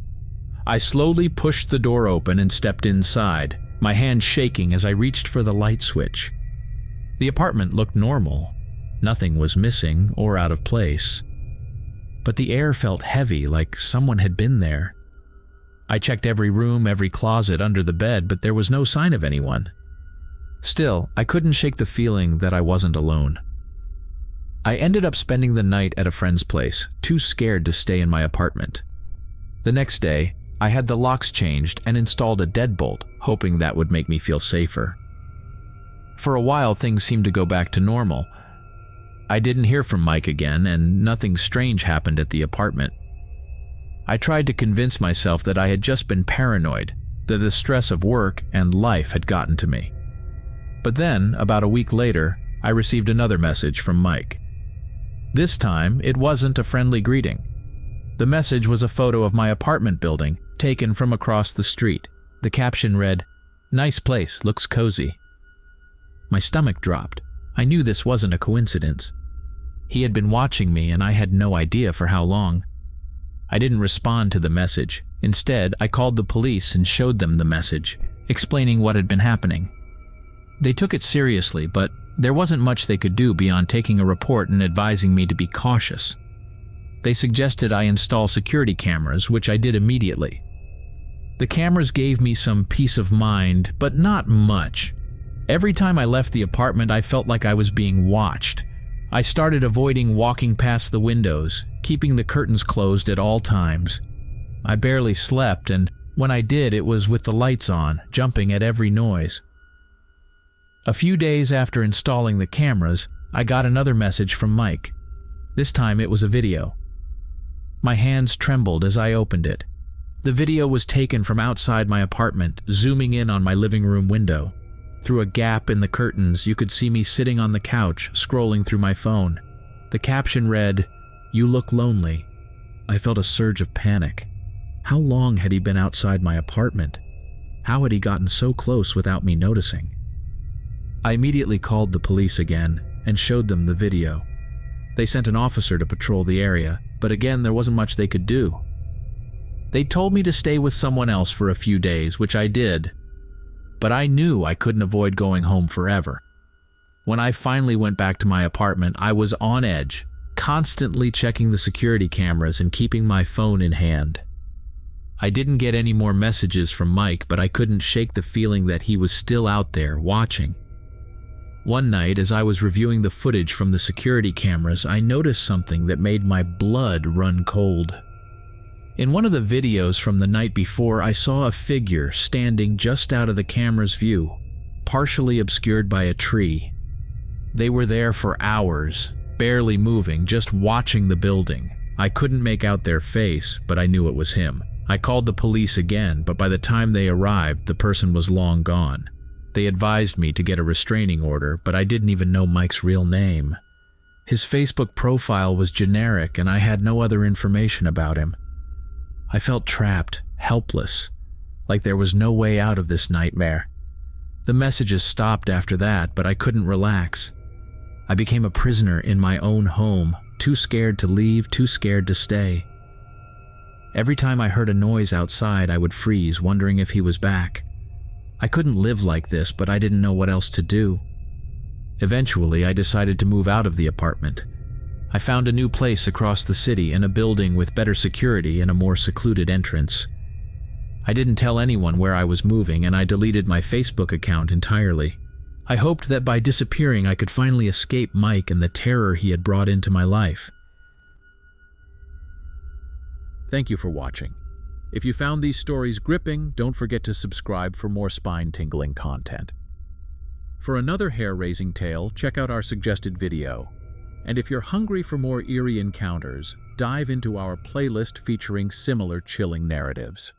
I slowly pushed the door open and stepped inside, my hand shaking as I reached for the light switch. The apartment looked normal. Nothing was missing or out of place. But the air felt heavy, like someone had been there. I checked every room, every closet, under the bed, but there was no sign of anyone. Still, I couldn't shake the feeling that I wasn't alone. I ended up spending the night at a friend's place, too scared to stay in my apartment. The next day, I had the locks changed and installed a deadbolt, hoping that would make me feel safer. For a while, things seemed to go back to normal. I didn't hear from Mike again, and nothing strange happened at the apartment. I tried to convince myself that I had just been paranoid, that the stress of work and life had gotten to me. But then, about a week later, I received another message from Mike. This time, it wasn't a friendly greeting. The message was a photo of my apartment building, taken from across the street. The caption read, "Nice place, looks cozy." My stomach dropped. I knew this wasn't a coincidence. He had been watching me, and I had no idea for how long. I didn't respond to the message. Instead, I called the police and showed them the message, explaining what had been happening. They took it seriously, but there wasn't much they could do beyond taking a report and advising me to be cautious. They suggested I install security cameras, which I did immediately. The cameras gave me some peace of mind, but not much. Every time I left the apartment, I felt like I was being watched. I started avoiding walking past the windows, keeping the curtains closed at all times. I barely slept, and when I did, it was with the lights on, jumping at every noise. A few days after installing the cameras, I got another message from Mike. This time it was a video. My hands trembled as I opened it. The video was taken from outside my apartment, zooming in on my living room window. Through a gap in the curtains, you could see me sitting on the couch, scrolling through my phone. The caption read, "You look lonely." I felt a surge of panic. How long had he been outside my apartment? How had he gotten so close without me noticing? I immediately called the police again and showed them the video. They sent an officer to patrol the area, but again there wasn't much they could do. They told me to stay with someone else for a few days, which I did. But I knew I couldn't avoid going home forever. When I finally went back to my apartment, I was on edge, constantly checking the security cameras and keeping my phone in hand. I didn't get any more messages from Mike, but I couldn't shake the feeling that he was still out there, watching. One night, as I was reviewing the footage from the security cameras, I noticed something that made my blood run cold. In one of the videos from the night before, I saw a figure standing just out of the camera's view, partially obscured by a tree. They were there for hours, barely moving, just watching the building. I couldn't make out their face, but I knew it was him. I called the police again, but by the time they arrived, the person was long gone. They advised me to get a restraining order, but I didn't even know Mike's real name. His Facebook profile was generic, and I had no other information about him. I felt trapped, helpless, like there was no way out of this nightmare. The messages stopped after that, but I couldn't relax. I became a prisoner in my own home, too scared to leave, too scared to stay. Every time I heard a noise outside, I would freeze, wondering if he was back. I couldn't live like this, but I didn't know what else to do. Eventually, I decided to move out of the apartment. I found a new place across the city in a building with better security and a more secluded entrance. I didn't tell anyone where I was moving, and I deleted my Facebook account entirely. I hoped that by disappearing I could finally escape Mike and the terror he had brought into my life. Thank you for watching. If you found these stories gripping, don't forget to subscribe for more spine-tingling content. For another hair-raising tale, check out our suggested video. And if you're hungry for more eerie encounters, dive into our playlist featuring similar chilling narratives.